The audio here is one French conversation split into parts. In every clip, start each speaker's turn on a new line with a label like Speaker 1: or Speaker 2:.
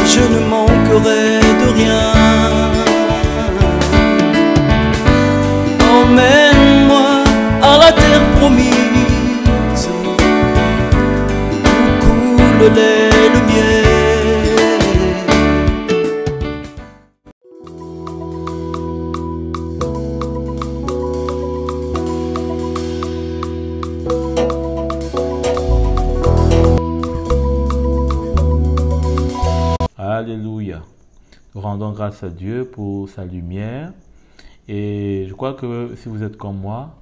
Speaker 1: je ne manquerai de rien. Emmène-moi à la terre promise, où coule le lait, le miel.
Speaker 2: Alléluia. Nous rendons grâce à Dieu pour sa lumière. Et je crois que si vous êtes comme moi,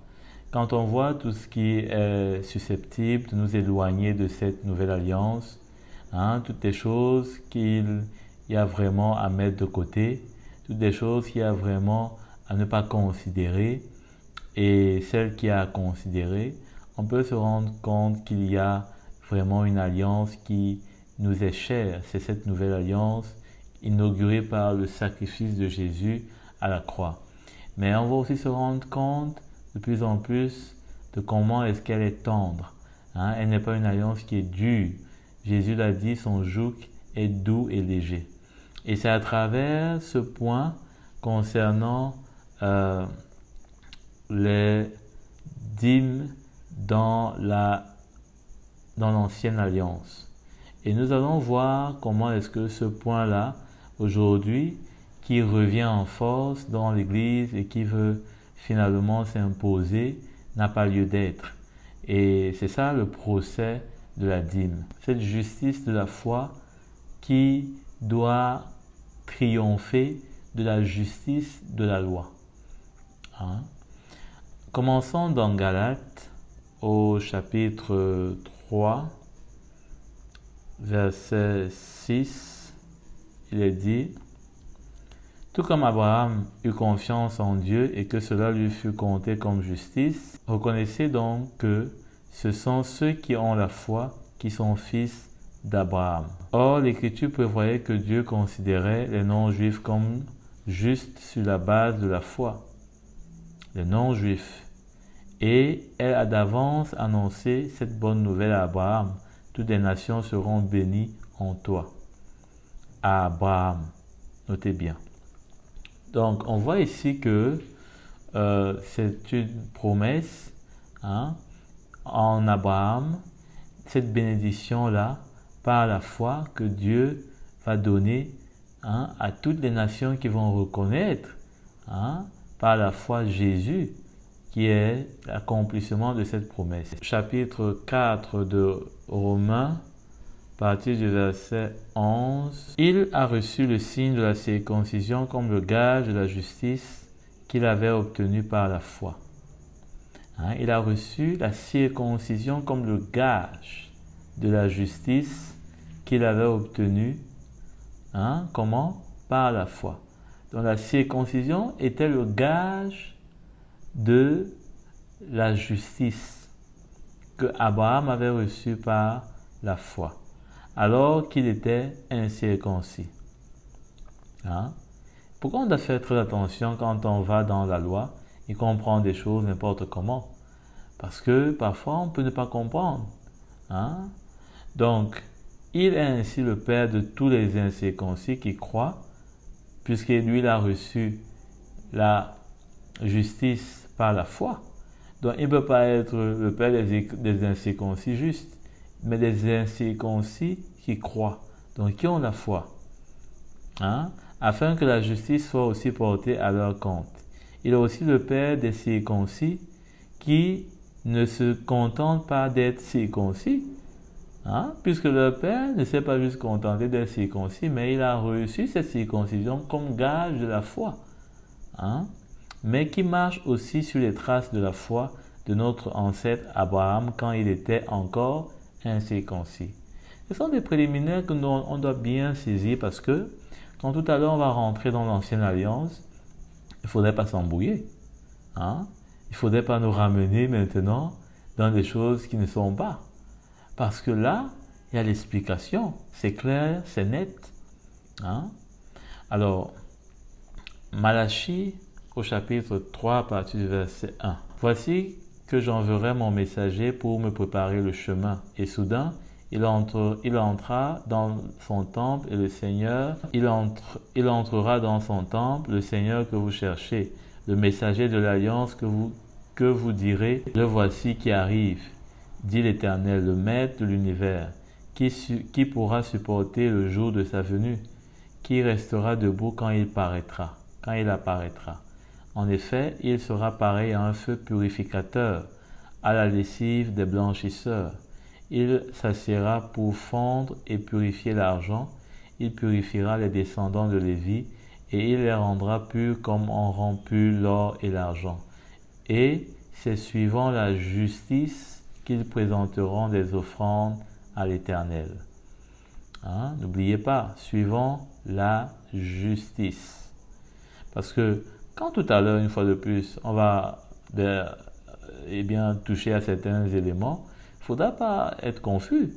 Speaker 2: quand on voit tout ce qui est susceptible de nous éloigner de cette nouvelle alliance, toutes les choses qu'il y a vraiment à mettre de côté, toutes les choses qu'il y a vraiment à ne pas considérer et celles qu'il y a à considérer, on peut se rendre compte qu'il y a vraiment une alliance qui nous est chère. C'est cette nouvelle alliance inaugurée par le sacrifice de Jésus à la croix. Mais on va aussi se rendre compte de plus en plus de comment est-ce qu'elle est tendre. Elle n'est pas une alliance qui est dure. Jésus l'a dit, son joug est doux et léger. Et c'est à travers ce point concernant les dîmes dans l'ancienne alliance. Et nous allons voir comment est-ce que ce point-là, aujourd'hui, qui revient en force dans l'Église et qui veut finalement s'imposer, n'a pas lieu d'être. Et c'est ça le procès de la dîme. Cette justice de la foi qui doit triompher de la justice de la loi. Commençons dans Galates au chapitre 3. Verset 6, il est dit: tout comme Abraham eut confiance en Dieu et que cela lui fut compté comme justice, reconnaissez donc que ce sont ceux qui ont la foi qui sont fils d'Abraham. Or, l'Écriture prévoyait que Dieu considérait les non-juifs comme justes sur la base de la foi. Les non-juifs. Et elle a d'avance annoncé cette bonne nouvelle à Abraham. Toutes les nations seront bénies en toi. À Abraham. Notez bien. Donc, on voit ici que c'est une promesse en Abraham, cette bénédiction-là, par la foi que Dieu va donner à toutes les nations qui vont reconnaître par la foi Jésus, qui est l'accomplissement de cette promesse. Chapitre 4 de Romains, à partir du verset 11. Il a reçu le signe de la circoncision comme le gage de la justice qu'il avait obtenue par la foi. Il a reçu la circoncision comme le gage de la justice qu'il avait obtenue. Comment? Par la foi. Donc la circoncision était le gage de la justice que Abraham avait reçue par la foi, alors qu'il était incirconcis. Pourquoi on doit faire très attention quand on va dans la loi et qu'on prend des choses n'importe comment? Parce que parfois on peut ne pas comprendre. Donc, il est ainsi le Père de tous les incirconcis qui croient, puisque lui il a reçu la justice par la foi. Donc, il ne peut pas être le Père des incirconcis justes, mais des incirconcis qui croient, donc qui ont la foi, afin que la justice soit aussi portée à leur compte. Il est aussi le Père des circoncis qui ne se contentent pas d'être circoncis, puisque leur Père ne s'est pas juste contenté d'être circoncis, mais il a reçu cette circoncision comme gage de la foi, mais qui marche aussi sur les traces de la foi de notre ancêtre Abraham quand il était encore incirconcis. Ce sont des préliminaires que on doit bien saisir parce que quand tout à l'heure on va rentrer dans l'ancienne alliance, il ne faudrait pas s'embrouiller. Il ne faudrait pas nous ramener maintenant dans des choses qui ne sont pas. Parce que là, il y a l'explication. C'est clair, c'est net. Alors, Malachie au chapitre 3 à partir du verset 1. Voici que j'enverrai mon messager pour me préparer le chemin. Et soudain, Il entra dans son temple et le Seigneur, il entrera dans son temple, le Seigneur que vous cherchez, le messager de l'alliance que vous direz, le voici qui arrive, dit l'Éternel, le Maître de l'univers. Qui pourra supporter le jour de sa venue? Qui restera debout quand il apparaîtra? En effet, il sera pareil à un feu purificateur, à la lessive des blanchisseurs. Il s'assiera pour fondre et purifier l'argent. Il purifiera les descendants de Lévi et il les rendra purs comme on rend pur l'or et l'argent. Et c'est suivant la justice qu'ils présenteront des offrandes à l'Éternel. N'oubliez pas, suivant la justice. Parce que quand tout à l'heure, une fois de plus, on va toucher à certains éléments, il ne faudra pas être confus.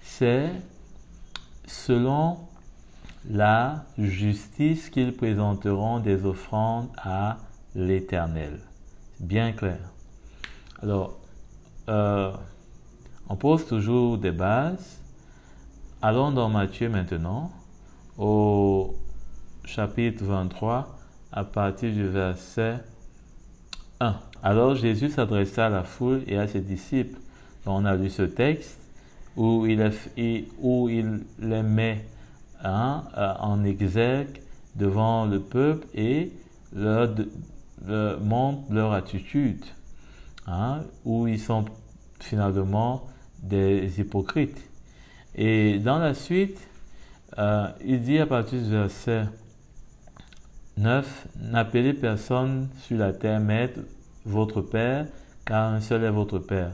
Speaker 2: C'est selon la justice qu'ils présenteront des offrandes à l'Éternel. Bien clair. Alors, on pose toujours des bases. Allons dans Matthieu maintenant, au chapitre 23, à partir du verset 1. Alors Jésus s'adressa à la foule et à ses disciples. On a lu ce texte où il les met en exergue devant le peuple et leur montre leur attitude, où ils sont finalement des hypocrites. Et dans la suite, il dit à partir du verset 9, n'appelez personne sur la terre maître, votre Père, car un seul est votre Père.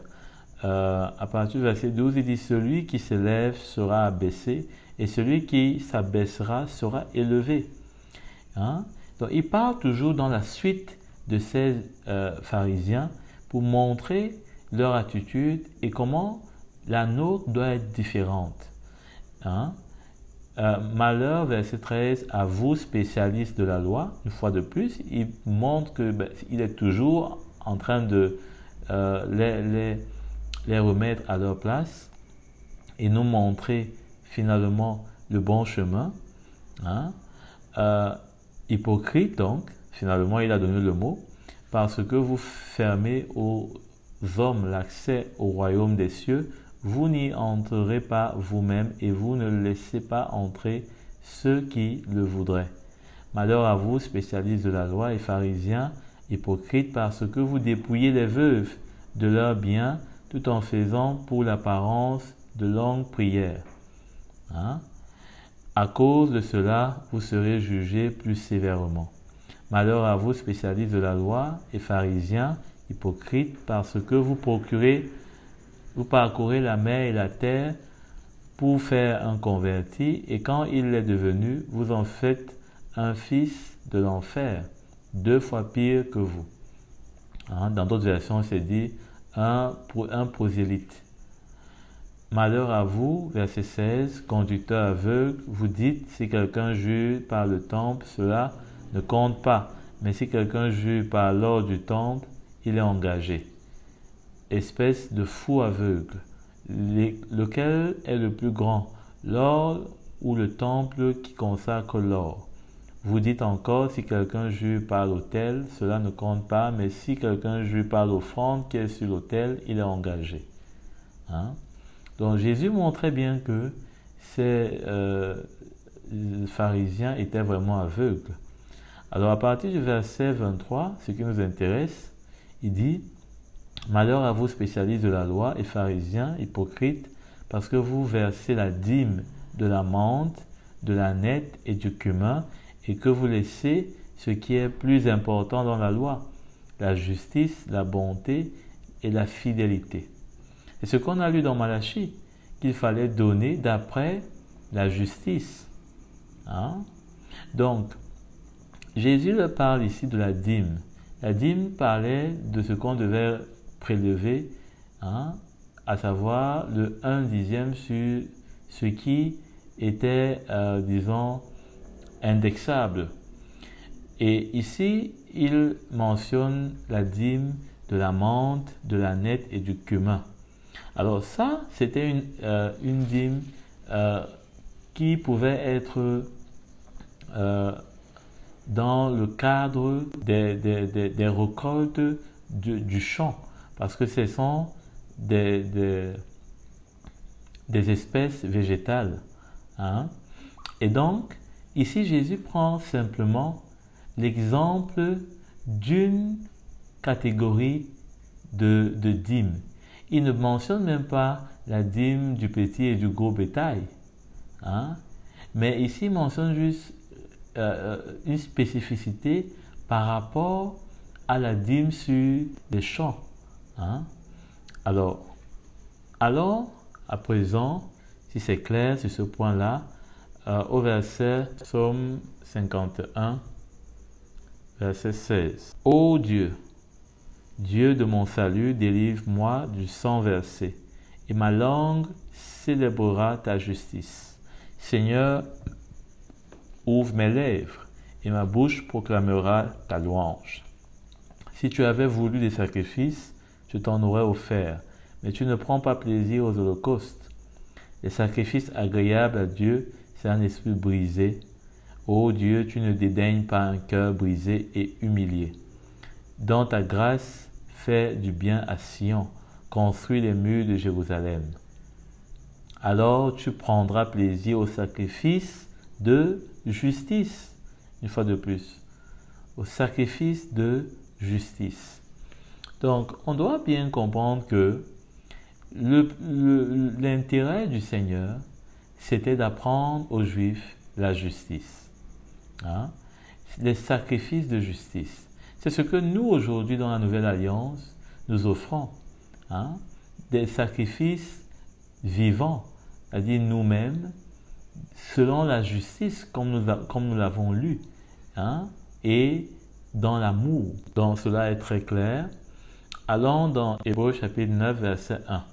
Speaker 2: À partir du verset 12, il dit, celui qui s'élève sera abaissé et celui qui s'abaissera sera élevé. Donc il parle toujours dans la suite de ces pharisiens pour montrer leur attitude et comment la nôtre doit être différente. Malheur, verset 13, à vous spécialistes de la loi. Une fois de plus, il montre qu'il est toujours en train de les remettre à leur place et nous montrer finalement le bon chemin. Hypocrite donc, finalement il a donné le mot, parce que vous fermez aux hommes l'accès au royaume des cieux, vous n'y entrerez pas vous-même et vous ne laissez pas entrer ceux qui le voudraient. Malheur à vous, spécialistes de la loi et pharisiens, hypocrites, parce que vous dépouillez les veuves de leurs biens tout en faisant pour l'apparence de longues prières. À cause de cela, vous serez jugés plus sévèrement. Malheur à vous, spécialistes de la loi et pharisiens, hypocrites, parce que vous parcourez la mer et la terre pour faire un converti, et quand il est devenu, vous en faites un fils de l'enfer, 2 fois pire que vous. Dans d'autres versions, c'est dit un prosélyte. Malheur à vous, verset 16, conducteur aveugle, vous dites, si quelqu'un jure par le temple, cela ne compte pas, mais si quelqu'un jure par l'or du temple, il est engagé. Espèce de fou aveugle, lequel est le plus grand, l'or ou le temple qui consacre l'or? Vous dites encore, si quelqu'un jure par l'autel, cela ne compte pas, mais si quelqu'un jure par l'offrande qui est sur l'autel, il est engagé. Donc Jésus montrait bien que ces pharisiens étaient vraiment aveugles. Alors à partir du verset 23, ce qui nous intéresse, il dit, malheur à vous spécialistes de la loi et pharisiens, hypocrites, parce que vous versez la dîme de la menthe, de la nette et du cumin, et que vous laissez ce qui est plus important dans la loi, la justice, la bonté et la fidélité. C'est ce qu'on a lu dans Malachie, qu'il fallait donner d'après la justice. Donc, Jésus leur parle ici de la dîme. La dîme parlait de ce qu'on devait prélever, à savoir le 1/10 sur ce qui était, indexable. Et ici, il mentionne la dîme de la menthe, de la nette et du cumin. Alors ça, c'était une dîme qui pouvait être dans le cadre des récoltes du champ, parce que ce sont des espèces végétales. Hein? Et donc, ici, Jésus prend simplement l'exemple d'une catégorie de dîmes. Il ne mentionne même pas la dîme du petit et du gros bétail. Hein? Mais ici, il mentionne juste une spécificité par rapport à la dîme sur les champs. Hein? Alors, à présent, si c'est clair sur ce point-là, au verset Psaume 51, verset 16. Ô Dieu, Dieu de mon salut, délivre-moi du sang versé, et ma langue célébrera ta justice. Seigneur, ouvre mes lèvres, et ma bouche proclamera ta louange. Si tu avais voulu des sacrifices, je t'en aurais offert, mais tu ne prends pas plaisir aux holocaustes. Les sacrifices agréables à Dieu, c'est un esprit brisé. Ô Dieu, tu ne dédaignes pas un cœur brisé et humilié. Dans ta grâce, fais du bien à Sion, construis les murs de Jérusalem. Alors tu prendras plaisir au sacrifice de justice, une fois de plus, au sacrifice de justice. Donc, on doit bien comprendre que l'intérêt du Seigneur, c'était d'apprendre aux Juifs la justice. Hein? Les sacrifices de justice. C'est ce que nous, aujourd'hui, dans la Nouvelle Alliance, nous offrons. Hein? Des sacrifices vivants, c'est-à-dire nous-mêmes, selon la justice, comme nous l'avons lu, hein? Et dans l'amour. Donc, cela est très clair. Allons dans Hébreux chapitre 9, verset 1.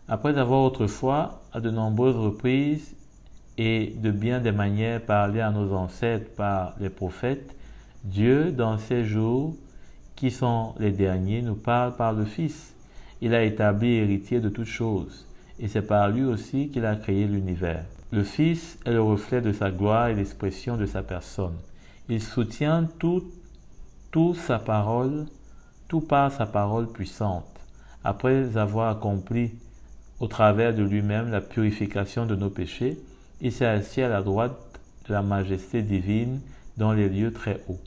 Speaker 2: Après avoir autrefois, à de nombreuses reprises et de bien des manières parlé à nos ancêtres par les prophètes, Dieu, dans ces jours qui sont les derniers, nous parle par le Fils. Il a établi héritier de toutes choses, et c'est par lui aussi qu'il a créé l'univers. Le Fils est le reflet de sa gloire et l'expression de sa personne. Il soutient tout par sa parole puissante. Après avoir accompli au travers de lui-même la purification de nos péchés, il s'est assis à la droite de la majesté divine dans les lieux très hauts.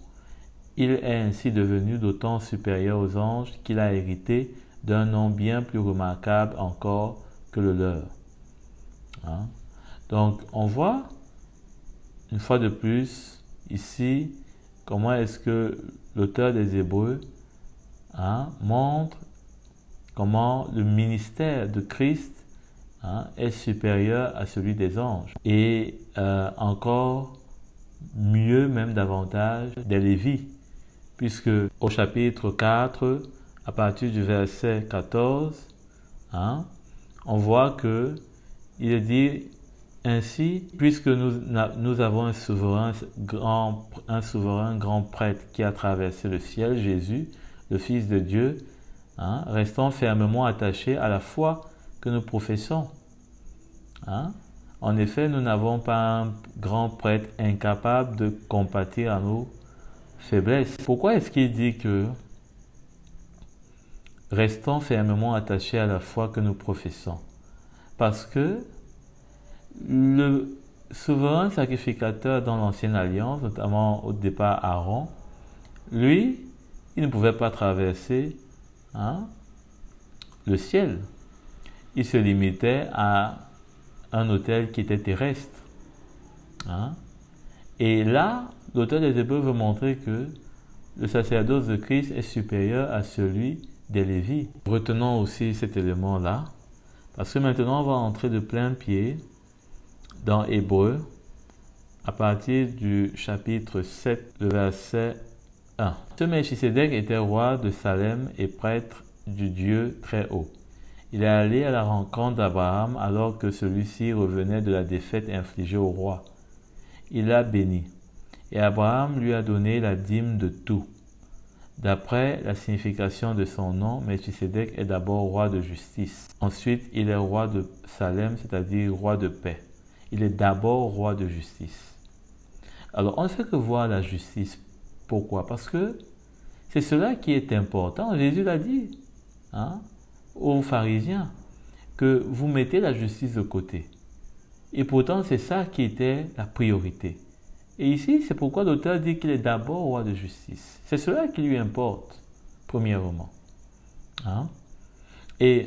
Speaker 2: Il est ainsi devenu d'autant supérieur aux anges qu'il a hérité d'un nom bien plus remarquable encore que le leur. Hein? Donc, on voit une fois de plus ici comment est-ce que l'auteur des Hébreux montre comment le ministère de Christ est supérieur à celui des anges. Et encore mieux, même davantage, des Lévites. Puisque au chapitre 4, à partir du verset 14, on voit que il est dit ainsi, puisque nous avons un souverain grand prêtre qui a traversé le ciel, Jésus, le Fils de Dieu, restons fermement attachés à la foi que nous professons. En effet, nous n'avons pas un grand prêtre incapable de compatir à nos faiblesses. Pourquoi est-ce qu'il dit que restons fermement attachés à la foi que nous professons? Parce que le souverain sacrificateur dans l'Ancienne Alliance, notamment au départ Aaron, lui, il ne pouvait pas traverser le ciel. Il se limitait à un autel qui était terrestre. Et là, l'auteur des Hébreux veut montrer que le sacerdoce de Christ est supérieur à celui des Lévites. Retenons aussi cet élément-là, parce que maintenant on va entrer de plein pied dans Hébreux, à partir du chapitre 7, le verset 1. Ce Melchisédek était roi de Salem et prêtre du Dieu très haut. Il est allé à la rencontre d'Abraham alors que celui-ci revenait de la défaite infligée au roi. Il l'a béni, et Abraham lui a donné la dîme de tout. D'après la signification de son nom, Melchisédek est d'abord roi de justice. Ensuite, il est roi de Salem, c'est-à-dire roi de paix. Il est d'abord roi de justice. Alors, on ne fait que voir la justice. Pourquoi? Parce que c'est cela qui est important. Jésus l'a dit aux pharisiens, que vous mettez la justice de côté. Et pourtant, c'est ça qui était la priorité. Et ici, c'est pourquoi l'auteur dit qu'il est d'abord roi de justice. C'est cela qui lui importe, premièrement. Et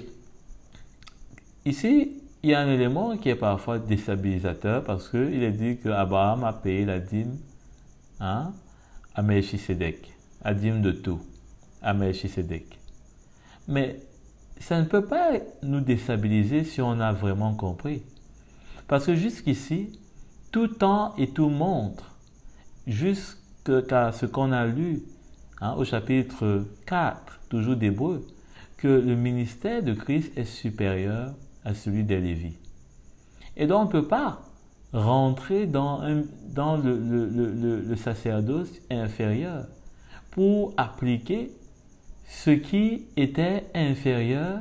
Speaker 2: ici, il y a un élément qui est parfois déstabilisateur parce qu'il est dit qu'Abraham a payé la dîme à Melchisédek, la dîme de tout, à Melchisédek. Mais ça ne peut pas nous déstabiliser si on a vraiment compris. Parce que jusqu'ici, tout tend et tout montre, jusqu'à ce qu'on a lu au chapitre 4, toujours d'Hébreux, que le ministère de Christ est supérieur à celui des Lévites. Et donc on ne peut pas rentrer dans le sacerdoce inférieur pour appliquer ce qui était inférieur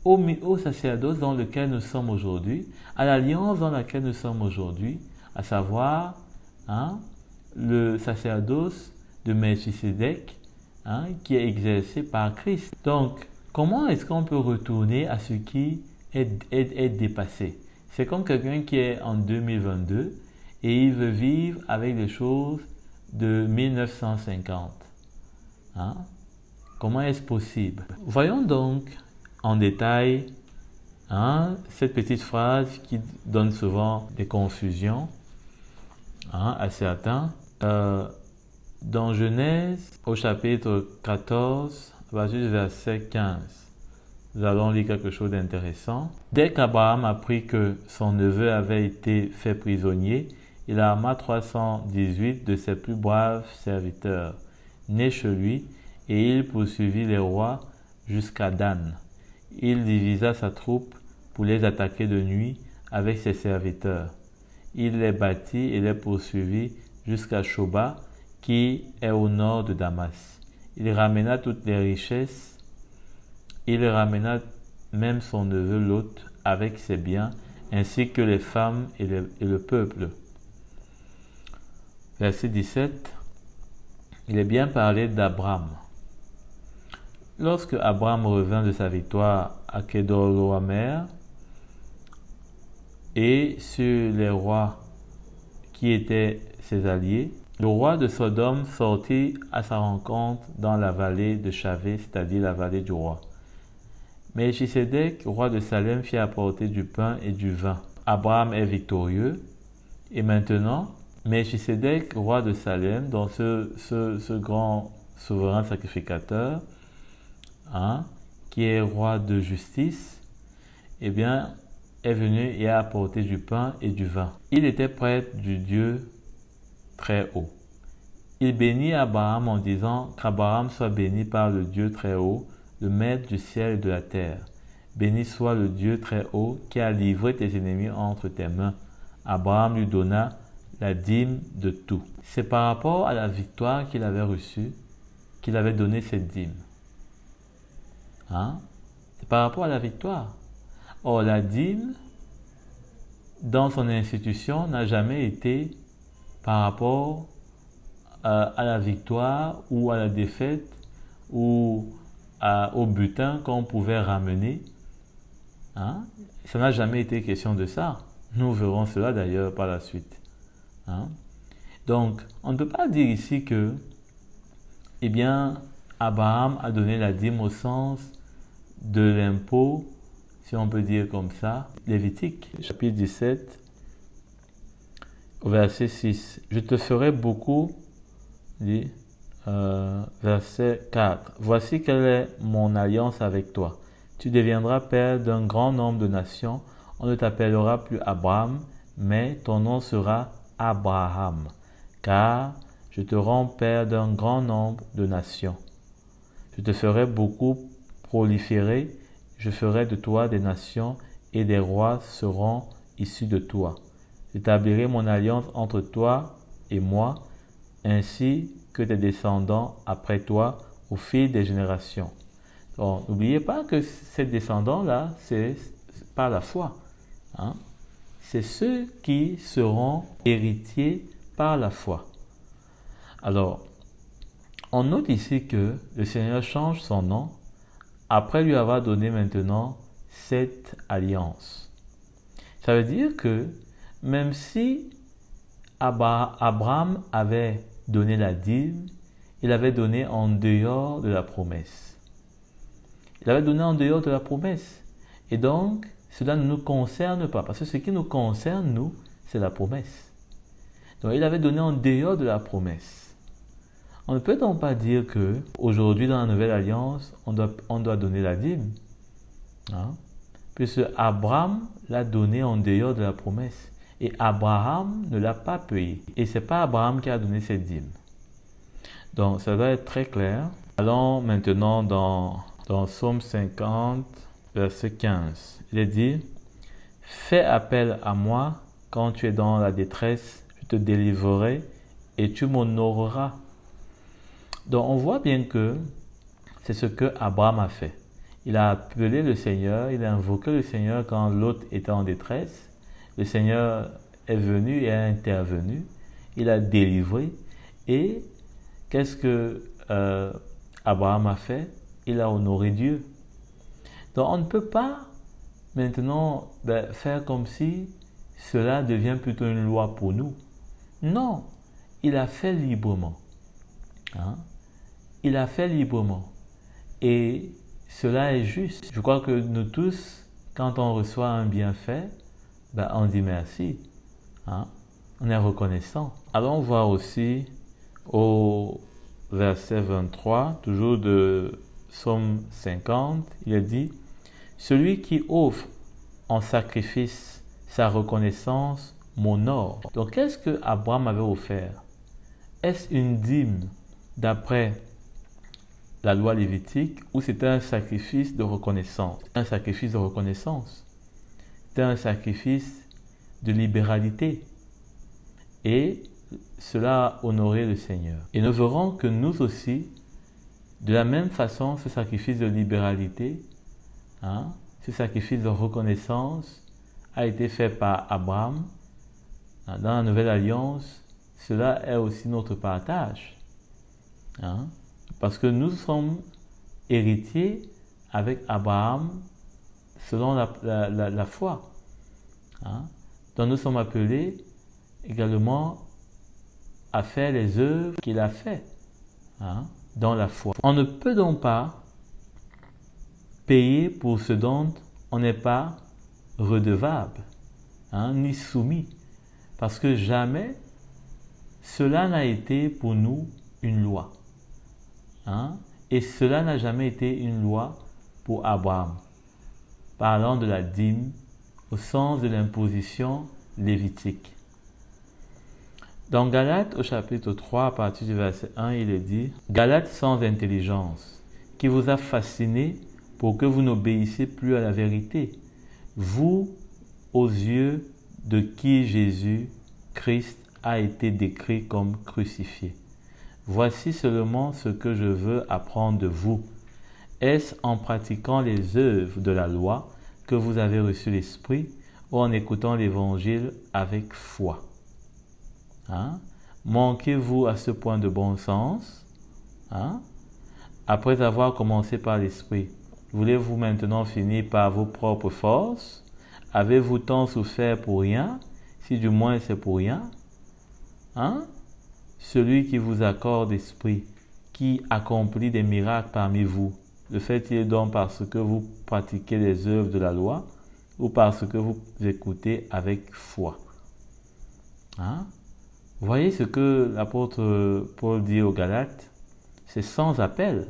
Speaker 2: au sacerdoce dans lequel nous sommes aujourd'hui, à l'alliance dans laquelle nous sommes aujourd'hui, à savoir le sacerdoce de Melchisédek qui est exercé par Christ. Donc, comment est-ce qu'on peut retourner à ce qui est dépassé? C'est comme quelqu'un qui est en 2022 et il veut vivre avec des choses de 1950. Comment est-ce possible? Voyons donc en détail cette petite phrase qui donne souvent des confusions à certains. Dans Genèse, au chapitre 14, verset 15, nous allons lire quelque chose d'intéressant. Dès qu'Abraham apprit que son neveu avait été fait prisonnier, il arma 318 de ses plus braves serviteurs, nés chez lui, et il poursuivit les rois jusqu'à Dan. Il divisa sa troupe pour les attaquer de nuit avec ses serviteurs. Il les battit et les poursuivit jusqu'à Shoba, qui est au nord de Damas. Il ramena toutes les richesses. Il ramena même son neveu Lot avec ses biens, ainsi que les femmes et le peuple. Verset 17. Il est bien parlé d'Abraham. Lorsque Abraham revint de sa victoire à Kedorlaomer et sur les rois qui étaient ses alliés, le roi de Sodome sortit à sa rencontre dans la vallée de Chavé, c'est-à-dire la vallée du roi. Melchisédek, roi de Salem, fit apporter du pain et du vin. Abraham est victorieux. Et maintenant, Melchisédek, roi de Salem, donc ce grand souverain sacrificateur, qui est roi de justice, eh bien, est venu et a apporté du pain et du vin. Il était prêtre du Dieu très haut. Il bénit Abraham en disant qu'Abraham soit béni par le Dieu très haut, le maître du ciel et de la terre. Béni soit le Dieu très haut qui a livré tes ennemis entre tes mains. Abraham lui donna la dîme de tout. C'est par rapport à la victoire qu'il avait reçue qu'il avait donné cette dîme. C'est par rapport à la victoire. Or, la dîme, dans son institution, n'a jamais été par rapport à la victoire ou à la défaite ou au butin qu'on pouvait ramener. Ça n'a jamais été question de ça. Nous verrons cela d'ailleurs par la suite. Donc, on ne peut pas dire ici que, eh bien, Abraham a donné la dîme au sens de l'impôt, si on peut dire comme ça, Lévitique, chapitre 17, au verset 6. Je te ferai beaucoup, dit, verset 4. Voici quelle est mon alliance avec toi. Tu deviendras père d'un grand nombre de nations. On ne t'appellera plus Abraham, mais ton nom sera Abraham, car je te rends père d'un grand nombre de nations. Je te ferai beaucoup proliférer, je ferai de toi des nations et des rois seront issus de toi. J'établirai mon alliance entre toi et moi, ainsi que tes descendants après toi au fil des générations. Donc, n'oubliez pas que ces descendants-là, c'est par la foi. Hein? C'est ceux qui seront héritiers par la foi. Alors, on note ici que le Seigneur change son nom après lui avoir donné maintenant cette alliance. Ça veut dire que même si Abraham avait donné la dîme, il avait donné en dehors de la promesse. Il avait donné en dehors de la promesse. Et donc, cela ne nous concerne pas. Parce que ce qui nous concerne, nous, c'est la promesse. Donc, il avait donné en dehors de la promesse. On ne peut donc pas dire qu'aujourd'hui, dans la nouvelle alliance, on doit donner la dîme. Hein? Puisque Abraham l'a donné en dehors de la promesse. Et Abraham ne l'a pas payé. Et ce n'est pas Abraham qui a donné cette dîme. Donc, ça doit être très clair. Allons maintenant dans Psaume 50, verset 15. Il est dit, « Fais appel à moi quand tu es dans la détresse, je te délivrerai et tu m'honoreras. » Donc, on voit bien que c'est ce que Abraham a fait. Il a appelé le Seigneur, il a invoqué le Seigneur quand l'autre était en détresse. Le Seigneur est venu et a intervenu. Il a délivré. Et qu'est-ce que Abraham a fait? Il a honoré Dieu. Donc, on ne peut pas maintenant faire comme si cela devient plutôt une loi pour nous. Non, il a fait librement. Hein? Il a fait librement. Et cela est juste. Je crois que nous tous, quand on reçoit un bienfait, on dit merci. Hein? On est reconnaissant. Allons voir aussi au verset 23, toujours de Psaume 50, il est dit, « Celui qui offre en sacrifice sa reconnaissance m'honore. » Donc, qu'est-ce que Abraham avait offert? Est-ce une dîme d'après la loi lévitique ou c'était un sacrifice de reconnaissance? Un sacrifice de reconnaissance. C'était un sacrifice de libéralité. Et cela a honoré le Seigneur. Et nous verrons que nous aussi, de la même façon, ce sacrifice de libéralité, ce sacrifice de reconnaissance a été fait par Abraham. Dans la Nouvelle Alliance, cela est aussi notre partage. Parce que nous sommes héritiers avec Abraham selon la foi. Donc nous sommes appelés également à faire les œuvres qu'il a faites dans la foi. On ne peut donc pas payer pour ce dont on n'est pas redevable, ni soumis, parce que jamais cela n'a été pour nous une loi. Et cela n'a jamais été une loi pour Abraham. Parlant de la dîme au sens de l'imposition lévitique. Dans Galates au chapitre 3, à partir du verset 1, il est dit « Galates sans intelligence, qui vous a fasciné pour que vous n'obéissiez plus à la vérité, vous, aux yeux de qui Jésus, Christ, a été décrit comme crucifié. Voici seulement ce que je veux apprendre de vous. Est-ce en pratiquant les œuvres de la loi que vous avez reçu l'Esprit ou en écoutant l'Évangile avec foi? Manquez-vous à ce point de bon sens? Après avoir commencé par l'Esprit, voulez-vous maintenant finir par vos propres forces? Avez-vous tant souffert pour rien, si du moins c'est pour rien? Celui qui vous accorde l'Esprit, qui accomplit des miracles parmi vous, le fait-il donc parce que vous pratiquez les œuvres de la loi ou parce que vous écoutez avec foi? Voyez ce que l'apôtre Paul dit aux Galates, c'est sans appel,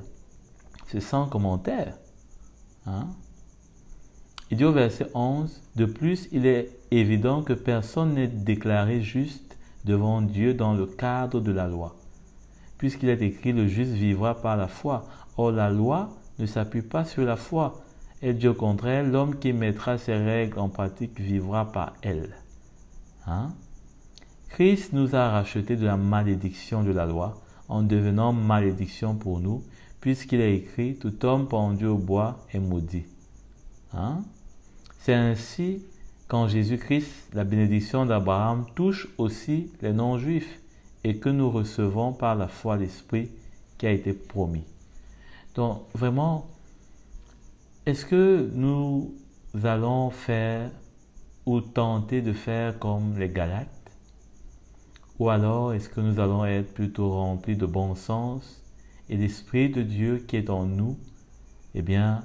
Speaker 2: c'est sans commentaire. Il dit au verset 11, « De plus, il est évident que personne n'est déclaré juste devant Dieu dans le cadre de la loi, puisqu'il est écrit, le juste vivra par la foi. Or, la loi ne s'appuie pas sur la foi. Elle dit au contraire, l'homme qui mettra ses règles en pratique vivra par elles. » Christ nous a rachetés de la malédiction de la loi en devenant malédiction pour nous, puisqu'il est écrit « Tout homme pendu au bois est maudit ». C'est ainsi qu'en Jésus-Christ, la bénédiction d'Abraham touche aussi les non-juifs et que nous recevons par la foi l'Esprit qui a été promis. Donc vraiment, est-ce que nous allons faire ou tenter de faire comme les Galates? Ou alors est-ce que nous allons être plutôt remplis de bon sens et l'Esprit de Dieu qui est en nous, eh bien,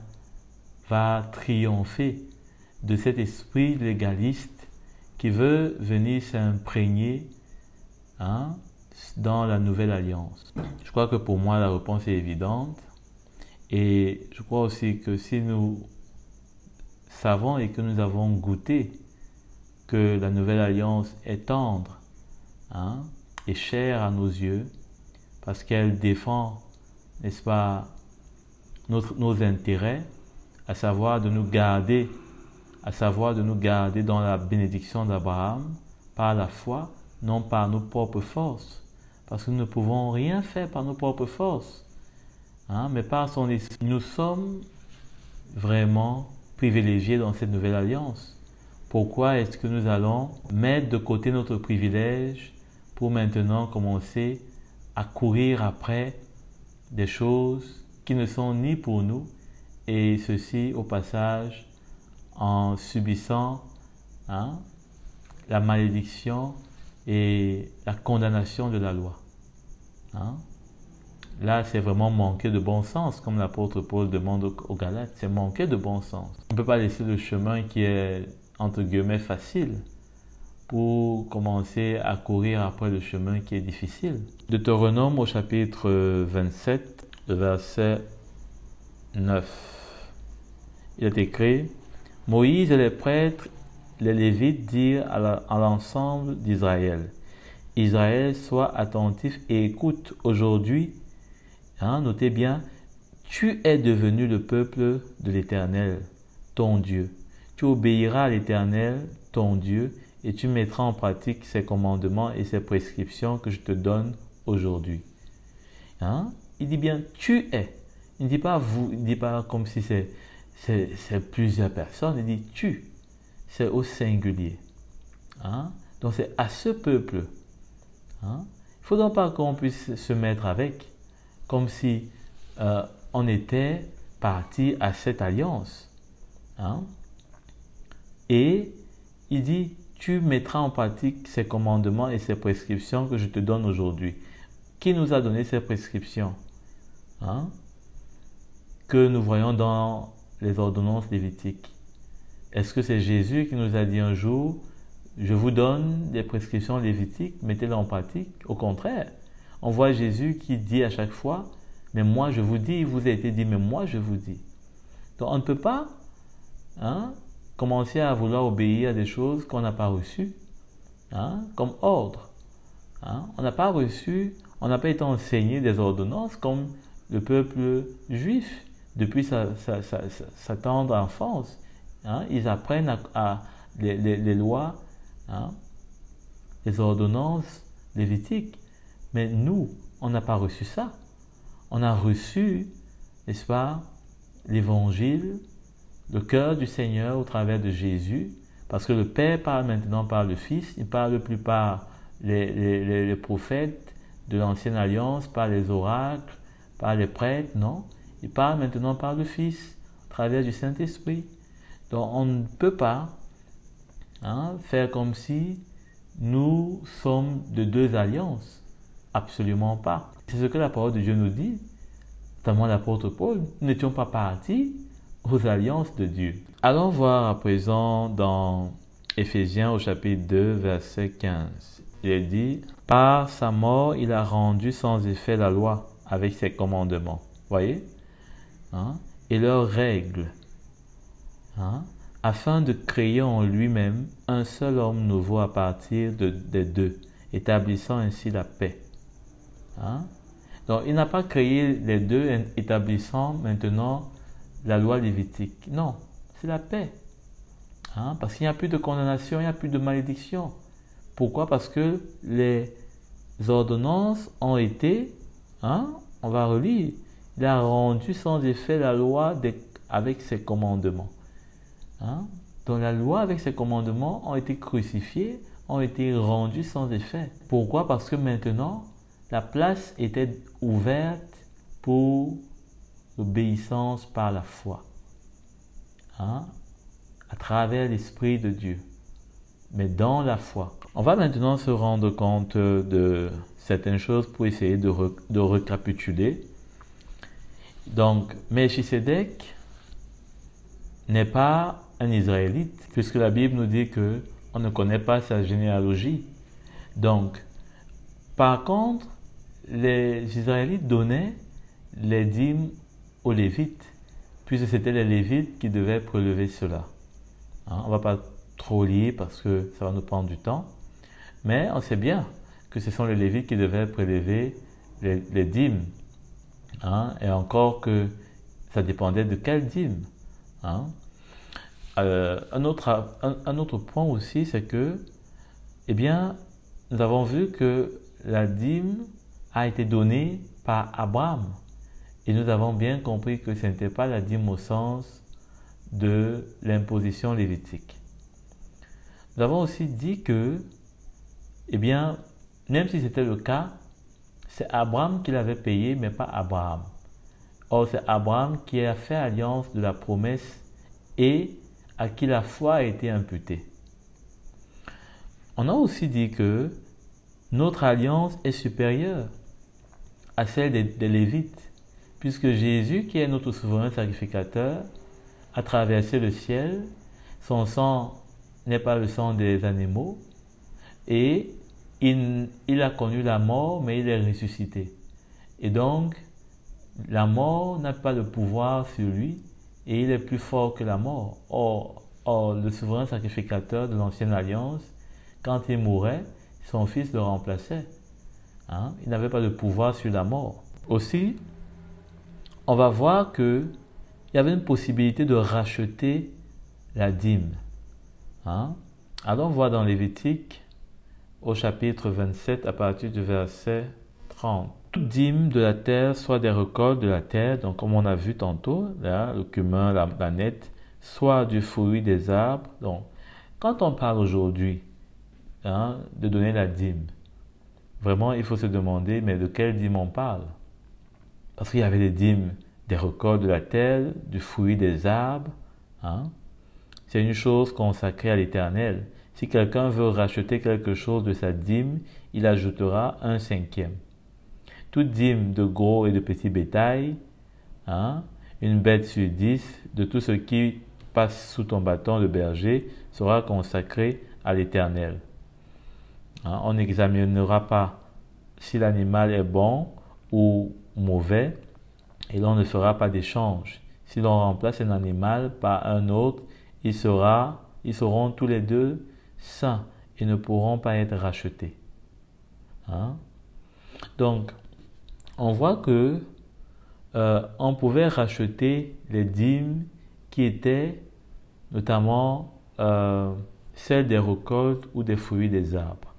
Speaker 2: va triompher de cet esprit légaliste qui veut venir s'imprégner dans la nouvelle alliance? Je crois que pour moi, la réponse est évidente. Et je crois aussi que si nous savons et que nous avons goûté que la nouvelle alliance est tendre et chère à nos yeux, parce qu'elle défend, n'est-ce pas, nos intérêts, à savoir de nous garder dans la bénédiction d'Abraham par la foi, non par nos propres forces, parce que nous ne pouvons rien faire par nos propres forces, mais par son esprit. Nous sommes vraiment privilégiés dans cette nouvelle alliance. Pourquoi est-ce que nous allons mettre de côté notre privilège pour maintenant commencer à courir après des choses qui ne sont ni pour nous, et ceci au passage en subissant la malédiction et la condamnation de la loi. Là, c'est vraiment manquer de bon sens, comme l'apôtre Paul demande aux Galates, c'est manquer de bon sens. On ne peut pas laisser le chemin qui est, entre guillemets, facile pour commencer à courir après le chemin qui est difficile. Deutéronome au chapitre 27, le verset 9. Il est écrit « Moïse et les prêtres, les Lévites dirent à l'ensemble d'Israël, « Israël, sois attentif et écoute aujourd'hui. » Notez bien, « Tu es devenu le peuple de l'Éternel, ton Dieu. Tu obéiras à l'Éternel, ton Dieu, et tu mettras en pratique ses commandements et ses prescriptions que je te donne aujourd'hui. » Il dit bien « tu es ». Il ne dit pas « vous », il ne dit pas comme si c'est plusieurs personnes, il dit « tu ». C'est au singulier. Donc c'est à ce peuple. Il ne faut donc pas qu'on puisse se mettre avec, comme si on était parti à cette alliance. Et il dit « tu mettras en pratique ces commandements et ces prescriptions que je te donne aujourd'hui ». Qui nous a donné ces prescriptions que nous voyons dans les ordonnances lévitiques? Est-ce que c'est Jésus qui nous a dit un jour « je vous donne des prescriptions lévitiques, mettez-les en pratique » Au contraire, on voit Jésus qui dit à chaque fois « mais moi je vous dis », il vous a été dit « mais moi je vous dis ». Donc on ne peut pas commencer à vouloir obéir à des choses qu'on n'a pas reçues comme ordre. On n'a pas reçu, on n'a pas été enseigné des ordonnances comme le peuple juif depuis sa tendre enfance. Ils apprennent les lois, les ordonnances lévitiques. Mais nous, on n'a pas reçu ça. On a reçu, n'est-ce pas, l'évangile, le cœur du Seigneur au travers de Jésus, parce que le Père parle maintenant par le Fils, il parle plus par les prophètes de l'Ancienne Alliance, par les oracles, par les prêtres, non. Il parle maintenant par le Fils, au travers du Saint-Esprit. Donc on ne peut pas faire comme si nous sommes de deux alliances. Absolument pas. C'est ce que la parole de Dieu nous dit, notamment l'apôtre Paul. Nous n'étions pas partis aux alliances de Dieu. Allons voir à présent dans Éphésiens au chapitre 2, verset 15. Il est dit « Par sa mort, il a rendu sans effet la loi avec ses commandements. » Voyez et leurs règles. Afin de créer en lui-même un seul homme nouveau à partir des deux, établissant ainsi la paix. Donc, il n'a pas créé les deux, établissant maintenant la loi lévitique. Non, c'est la paix. Parce qu'il n'y a plus de condamnation, il n'y a plus de malédiction. Pourquoi? Parce que les ordonnances ont été, on va relire, il a rendu sans effet la loi avec ses commandements. Hein? Donc la loi avec ses commandements ont été crucifiés, ont été rendus sans effet. Pourquoi? Parce que maintenant, la place était ouverte pour l'obéissance par la foi, hein? À travers l'Esprit de Dieu, mais dans la foi. On va maintenant se rendre compte de certaines choses pour essayer de récapituler. Donc, Melchisédek n'est pas un Israélite, puisque la Bible nous dit qu'on ne connaît pas sa généalogie. Donc, par contre, les Israélites donnaient les dîmes aux Lévites, puisque c'était les Lévites qui devaient prélever cela. Hein, on ne va pas trop lire parce que ça va nous prendre du temps, mais on sait bien que ce sont les Lévites qui devaient prélever les dîmes. Hein, et encore que ça dépendait de quelle dîme. Hein. Un autre point aussi, c'est que, eh bien, nous avons vu que la dîme a été donnée par Abraham. Et nous avons bien compris que ce n'était pas la dîme au sens de l'imposition lévitique. Nous avons aussi dit que, eh bien, même si c'était le cas, c'est Abraham qui l'avait payé, mais pas Abraham. Or, c'est Abraham qui a fait alliance de la promesse et à qui la foi a été imputée. On a aussi dit que notre alliance est supérieure à celle des Lévites, puisque Jésus, qui est notre souverain sacrificateur, a traversé le ciel, son sang n'est pas le sang des animaux, et il a connu la mort, mais il est ressuscité. Et donc, la mort n'a pas de pouvoir sur lui, et il est plus fort que la mort. Or, le souverain sacrificateur de l'ancienne alliance, quand il mourait, son fils le remplaçait. Hein? Il n'avait pas de pouvoir sur la mort. Aussi, on va voir qu'il y avait une possibilité de racheter la dîme. Hein? Allons voir dans Lévitique, au chapitre 27, à partir du verset 30. Toute dîme de la terre, soit des récoltes de la terre, donc comme on a vu tantôt, là, le cumin, la nette, soit du fruit des arbres. Donc, quand on parle aujourd'hui, hein, de donner la dîme, vraiment, il faut se demander, mais de quelle dîme on parle? Parce qu'il y avait des dîmes des récoltes de la terre, du fruit des arbres. Hein? C'est une chose consacrée à l'Éternel. Si quelqu'un veut racheter quelque chose de sa dîme, il ajoutera 1/5. Toute dîme de gros et de petit bétail, hein, une bête sur 10, de tout ce qui passe sous ton bâton de berger, sera consacré à l'Éternel. Hein, on n'examinera pas si l'animal est bon ou mauvais, et l'on ne fera pas d'échange. Si l'on remplace un animal par un autre, ils seront tous les deux sains et ne pourront pas être rachetés. Hein? Donc, on voit que on pouvait racheter les dîmes qui étaient notamment celles des récoltes ou des fruits des arbres.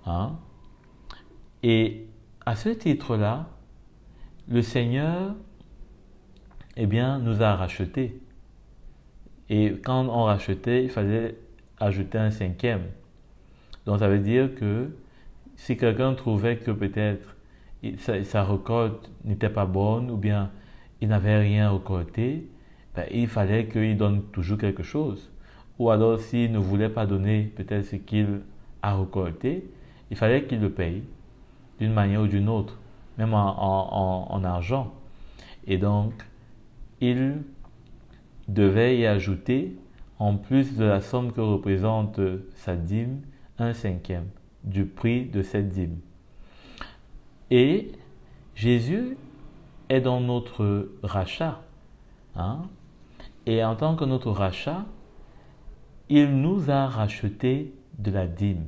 Speaker 2: Hein? Et à ce titre-là, le Seigneur, eh bien, nous a rachetés. Et quand on rachetait, il fallait ajouter 1/5. Donc ça veut dire que si quelqu'un trouvait que peut-être sa récolte n'était pas bonne ou bien il n'avait rien récolté, ben, il fallait qu'il donne toujours quelque chose. Ou alors s'il ne voulait pas donner peut-être ce qu'il a récolté, il fallait qu'il le paye d'une manière ou d'une autre, même en argent. Et donc, il devait y ajouter, en plus de la somme que représente sa dîme, 1/5 du prix de cette dîme. Et Jésus est dans notre rachat. Hein? Et en tant que notre rachat, il nous a racheté de la dîme.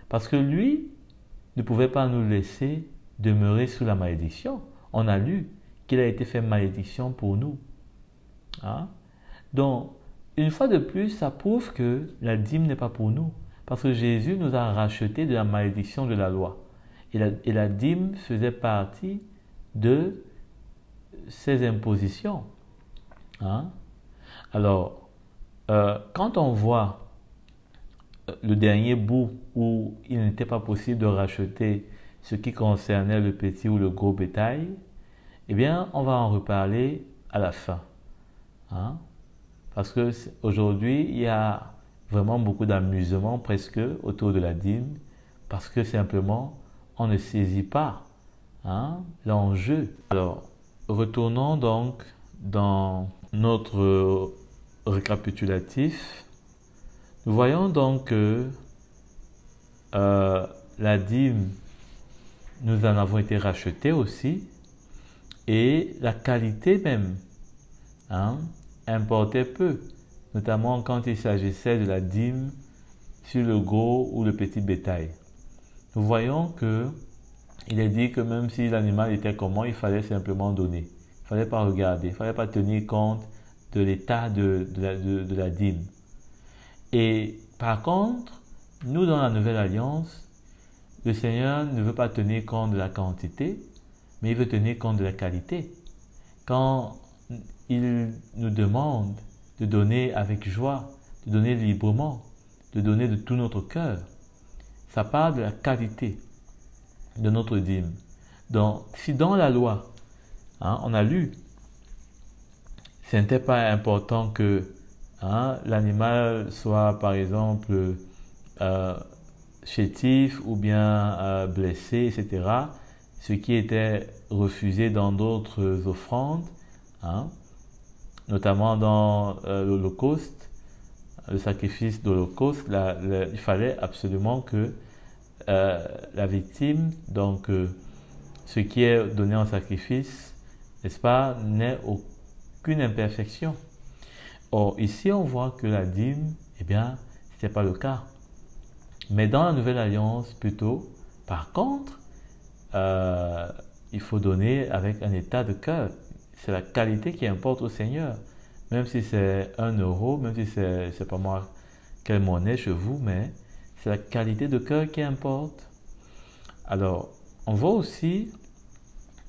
Speaker 2: Parce que lui ne pouvait pas nous laisser demeurer sous la malédiction. On a lu qu'il a été fait malédiction pour nous. Hein? Donc, une fois de plus, ça prouve que la dîme n'est pas pour nous. Parce que Jésus nous a rachetés de la malédiction de la loi. Et la dîme faisait partie de ces impositions. Hein? Alors, quand on voit le dernier bout où il n'était pas possible de racheter ce qui concernait le petit ou le gros bétail, eh bien, on va en reparler à la fin. Hein? Parce que aujourd'hui, il y a vraiment beaucoup d'amusement presque autour de la dîme, parce que simplement, on ne saisit pas l'enjeu. Alors, retournons donc dans notre récapitulatif. Nous voyons donc que la dîme, nous en avons été rachetés aussi, et la qualité même importait peu, notamment quand il s'agissait de la dîme sur le gros ou le petit bétail. Nous voyons que il est dit que même si l'animal était comment, il fallait simplement donner. Il ne fallait pas regarder, il ne fallait pas tenir compte de l'état de la dîme. Et par contre, nous dans la Nouvelle Alliance, le Seigneur ne veut pas tenir compte de la quantité, mais il veut tenir compte de la qualité. Quand il nous demande de donner avec joie, de donner librement, de donner de tout notre cœur, ça parle de la qualité de notre dîme. Donc, si dans la loi, on a lu, ce n'était pas important que l'animal soit, par exemple, chétif ou bien blessé, etc., ce qui était refusé dans d'autres offrandes, notamment dans l'Holocauste, le sacrifice d'Holocauste, il fallait absolument que la victime, donc ce qui est donné en sacrifice, n'est-ce pas, n'ait aucune imperfection. Or, ici, on voit que la dîme, eh bien, ce n'est pas le cas. Mais dans la Nouvelle Alliance, plutôt, par contre, il faut donner avec un état de cœur. C'est la qualité qui importe au Seigneur. Même si c'est 1 euro, même si c'est pas moi quelle monnaie chez vous, mais c'est la qualité de cœur qui importe. Alors, on voit aussi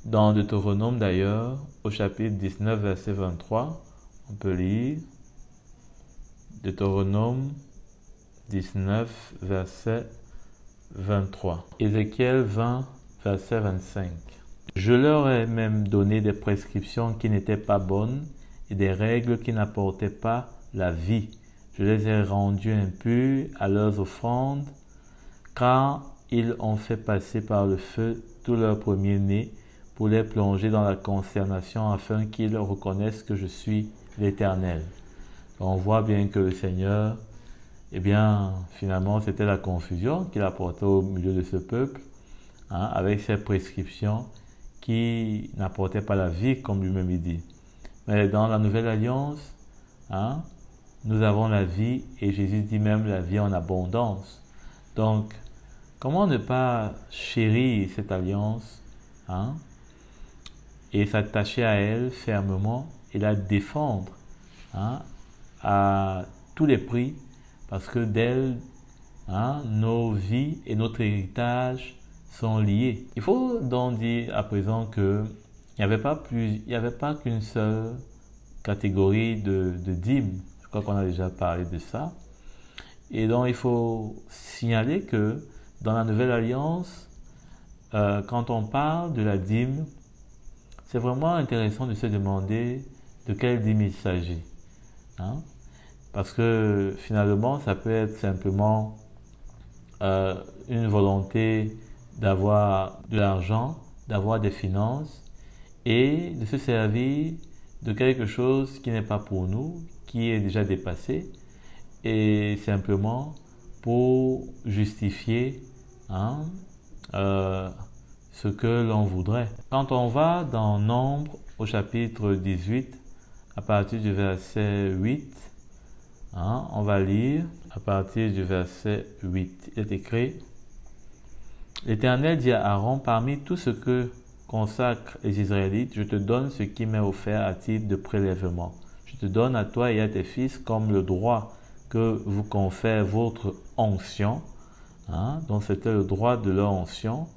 Speaker 2: dans Deutéronome d'ailleurs, au chapitre 19, verset 23, on peut lire Deutéronome 19, verset 23. Ézéchiel 20, verset 25. Je leur ai même donné des prescriptions qui n'étaient pas bonnes et des règles qui n'apportaient pas la vie. Je les ai rendus impurs à leurs offrandes, car ils ont fait passer par le feu tous leurs premiers-nés pour les plonger dans la consternation afin qu'ils reconnaissent que je suis l'Éternel. On voit bien que le Seigneur, eh bien, finalement, c'était la confusion qu'il apportait au milieu de ce peuple, avec ses prescriptions qui n'apportaient pas la vie, comme lui-même il dit. Mais dans la Nouvelle Alliance, nous avons la vie, et Jésus dit même la vie en abondance. Donc, comment ne pas chérir cette alliance et s'attacher à elle fermement et la défendre à tous les prix, parce que d'elle, nos vies et notre héritage sont liés. Il faut donc dire à présent que il n'y avait pas qu'une seule catégorie de dîmes. Je crois qu'on a déjà parlé de ça. Et donc, il faut signaler que dans la Nouvelle Alliance, quand on parle de la dîme, c'est vraiment intéressant de se demander de quelle dîme il s'agit. Parce que finalement, ça peut être simplement une volonté d'avoir de l'argent, d'avoir des finances et de se servir de quelque chose qui n'est pas pour nous, qui est déjà dépassé, et simplement pour justifier ce que l'on voudrait. Quand on va dans Nombre au chapitre 18, à partir du verset 8, on va lire à partir du verset 8. Il est écrit: L'Éternel dit à Aaron, parmi tout ce que consacrent les Israélites, je te donne ce qui m'est offert à titre de prélèvement. Je te donne à toi et à tes fils comme le droit que vous confère votre onction. Donc c'était le droit de leur onction.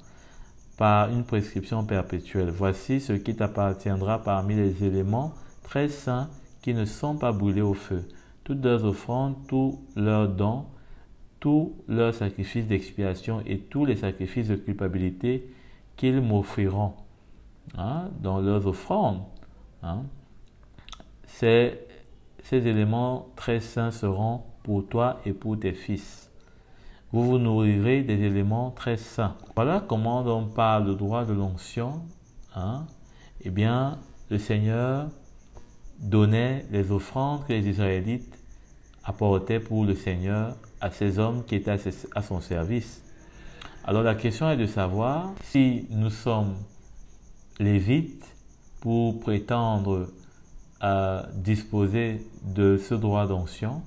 Speaker 2: par une prescription perpétuelle. Voici ce qui t'appartiendra parmi les éléments très saints qui ne sont pas brûlés au feu. Toutes leurs offrandes, tous leurs dons, tous leurs sacrifices d'expiation et tous les sacrifices de culpabilité qu'ils m'offriront dans leurs offrandes. Ces éléments très saints seront pour toi et pour tes fils. Vous vous nourrirez des éléments très saints. Voilà comment on parle de droit de l'onction. Eh bien, le Seigneur donnait les offrandes que les Israélites apportaient pour le Seigneur à ces hommes qui étaient à son service. Alors la question est de savoir si nous sommes lévites pour prétendre à disposer de ce droit d'onction.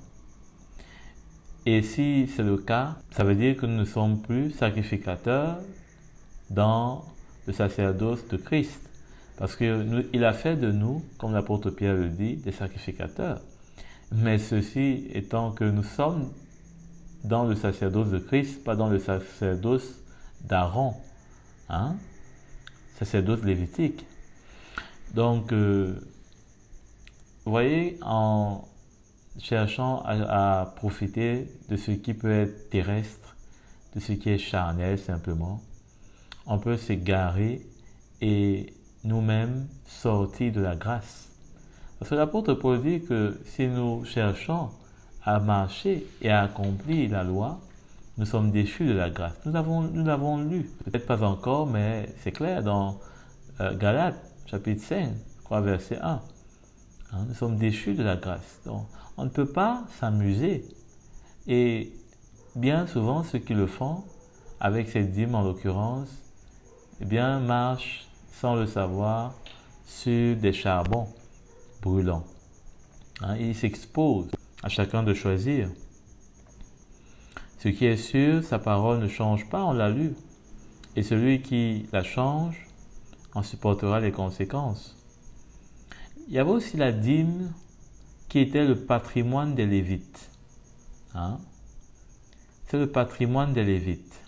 Speaker 2: Et si c'est le cas, ça veut dire que nous ne sommes plus sacrificateurs dans le sacerdoce de Christ. Parce qu'il a fait de nous, comme l'apôtre Pierre le dit, des sacrificateurs. Mais ceci étant que nous sommes dans le sacerdoce de Christ, pas dans le sacerdoce d'Aaron, sacerdoce lévitique. Donc, vous voyez, en cherchant à profiter de ce qui peut être terrestre, de ce qui est charnel simplement, on peut s'égarer et nous-mêmes sortir de la grâce. Parce que l'apôtre Paul dit que si nous cherchons à marcher et à accomplir la loi, nous sommes déchus de la grâce. Nous l'avons lu, peut-être pas encore, mais c'est clair dans Galates, chapitre 5, je crois, verset 1. Nous sommes déchus de la grâce. Donc, on ne peut pas s'amuser. Et bien souvent, ceux qui le font, avec cette dîme en l'occurrence, eh bien, marchent sans le savoir sur des charbons brûlants. Ils s'exposent à chacun de choisir. Ce qui est sûr, sa parole ne change pas, on l'a lu. Et celui qui la change en supportera les conséquences. Il y avait aussi la dîme qui était le patrimoine des Lévites. C'est le patrimoine des Lévites.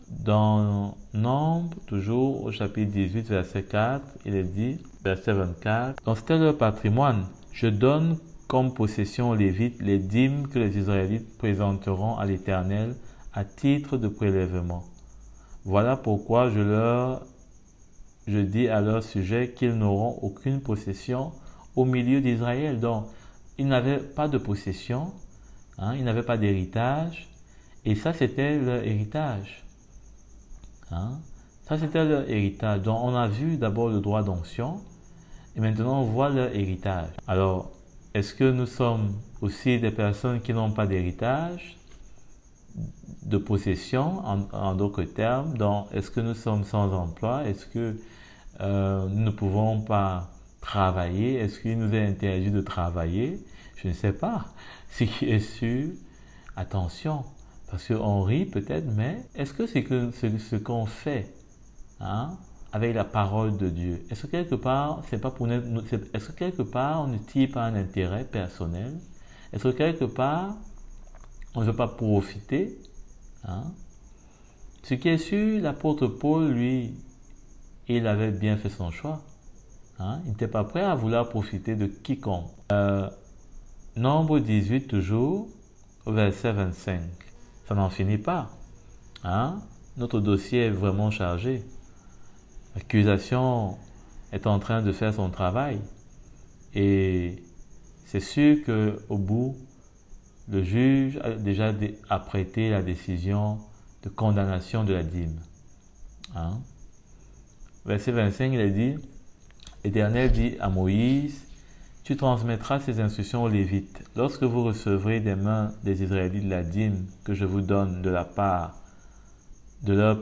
Speaker 2: Dans Nombre, toujours au chapitre 18, verset 4, il est dit, verset 24, « Donc c'était leur patrimoine. Je donne comme possession aux Lévites les dîmes que les Israélites présenteront à l'Éternel à titre de prélèvement. Voilà pourquoi je dis à leur sujet qu'ils n'auront aucune possession au milieu d'Israël. » Donc, ils n'avaient pas de possession, ils n'avaient pas d'héritage, et ça c'était leur héritage. Ça c'était leur héritage. Donc, on a vu d'abord le droit d'onction, et maintenant on voit leur héritage. Alors, est-ce que nous sommes aussi des personnes qui n'ont pas d'héritage, de possession, en d'autres termes? Donc, est-ce que nous sommes sans emploi? Est-ce que nous ne pouvons pas travailler? Est-ce qu'il nous est interdit de travailler? Je ne sais pas. Ce qui est sûr, attention, parce qu'on rit peut-être, mais est-ce que c'est ce qu'on fait avec la parole de Dieu? Est-ce que quelque part, est-ce que quelque part, on ne tire pas un intérêt personnel? Est-ce que quelque part, on ne veut pas profiter? Ce qui est sûr, l'apôtre Paul, lui, il avait bien fait son choix. Il n'était pas prêt à vouloir profiter de quiconque. Nombre 18, toujours, au verset 25. Ça n'en finit pas. Notre dossier est vraiment chargé. L'accusation est en train de faire son travail. Et c'est sûr qu'au bout, le juge a déjà prêté la décision de condamnation de la dîme. Verset 25, il est dit, l'Éternel dit à Moïse, tu transmettras ces instructions aux Lévites. Lorsque vous recevrez des mains des Israélites la dîme que je vous donne de leur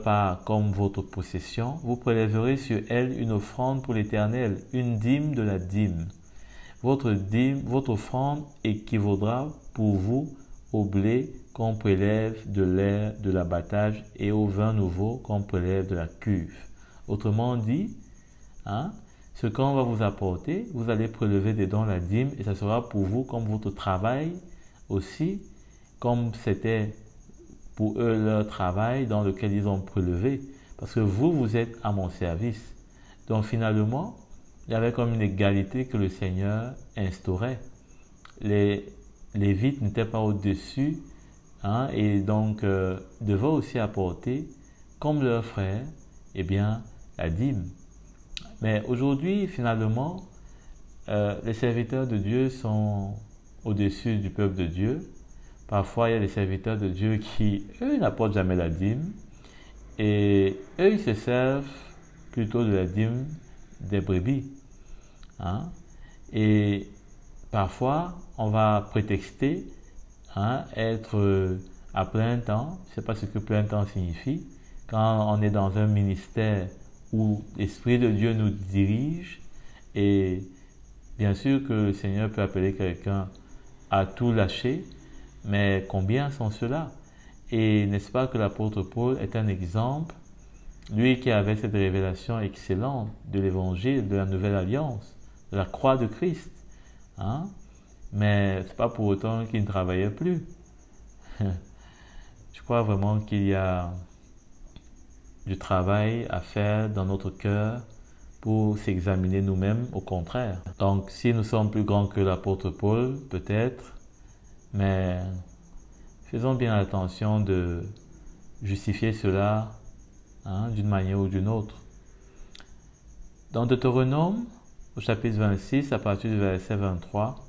Speaker 2: part comme votre possession, vous prélèverez sur elle une offrande pour l'Éternel, une dîme de la dîme. Votre offrande équivaudra pour vous au blé qu'on prélève de l'aire de l'abattage et au vin nouveau qu'on prélève de la cuve. Autrement dit, ce qu'on va vous apporter, vous allez prélever dedans la dîme et ça sera pour vous comme votre travail aussi, comme c'était pour eux leur travail dans lequel ils ont prélevé. parce que vous êtes à mon service. Donc finalement, il y avait comme une égalité que le Seigneur instaurait. Les Lévites n'étaient pas au-dessus, hein, et donc devaient aussi apporter, comme leurs frères, eh bien, la dîme. Mais aujourd'hui, finalement, les serviteurs de Dieu sont au-dessus du peuple de Dieu. Parfois, il y a des serviteurs de Dieu qui, eux, n'apportent jamais la dîme. Et eux, ils se servent plutôt de la dîme des brebis. Hein? Et parfois, on va prétexter, hein, être à plein temps. Je ne sais pas ce que plein temps signifie. Quand on est dans un ministère où l'Esprit de Dieu nous dirige, et bien sûr que le Seigneur peut appeler quelqu'un à tout lâcher, mais combien sont ceux-là? Et n'est-ce pas que l'apôtre Paul est un exemple, lui qui avait cette révélation excellente de l'évangile, de la nouvelle alliance, de la croix de Christ, hein? Mais ce n'est pas pour autant qu'il ne travaillait plus. Je crois vraiment qu'il y a du travail à faire dans notre cœur pour s'examiner nous-mêmes, au contraire. Donc, si nous sommes plus grands que l'apôtre Paul, peut-être, mais faisons bien attention de justifier cela, hein, d'une manière ou d'une autre. Dans Deutéronome, au chapitre 26, à partir du verset 23,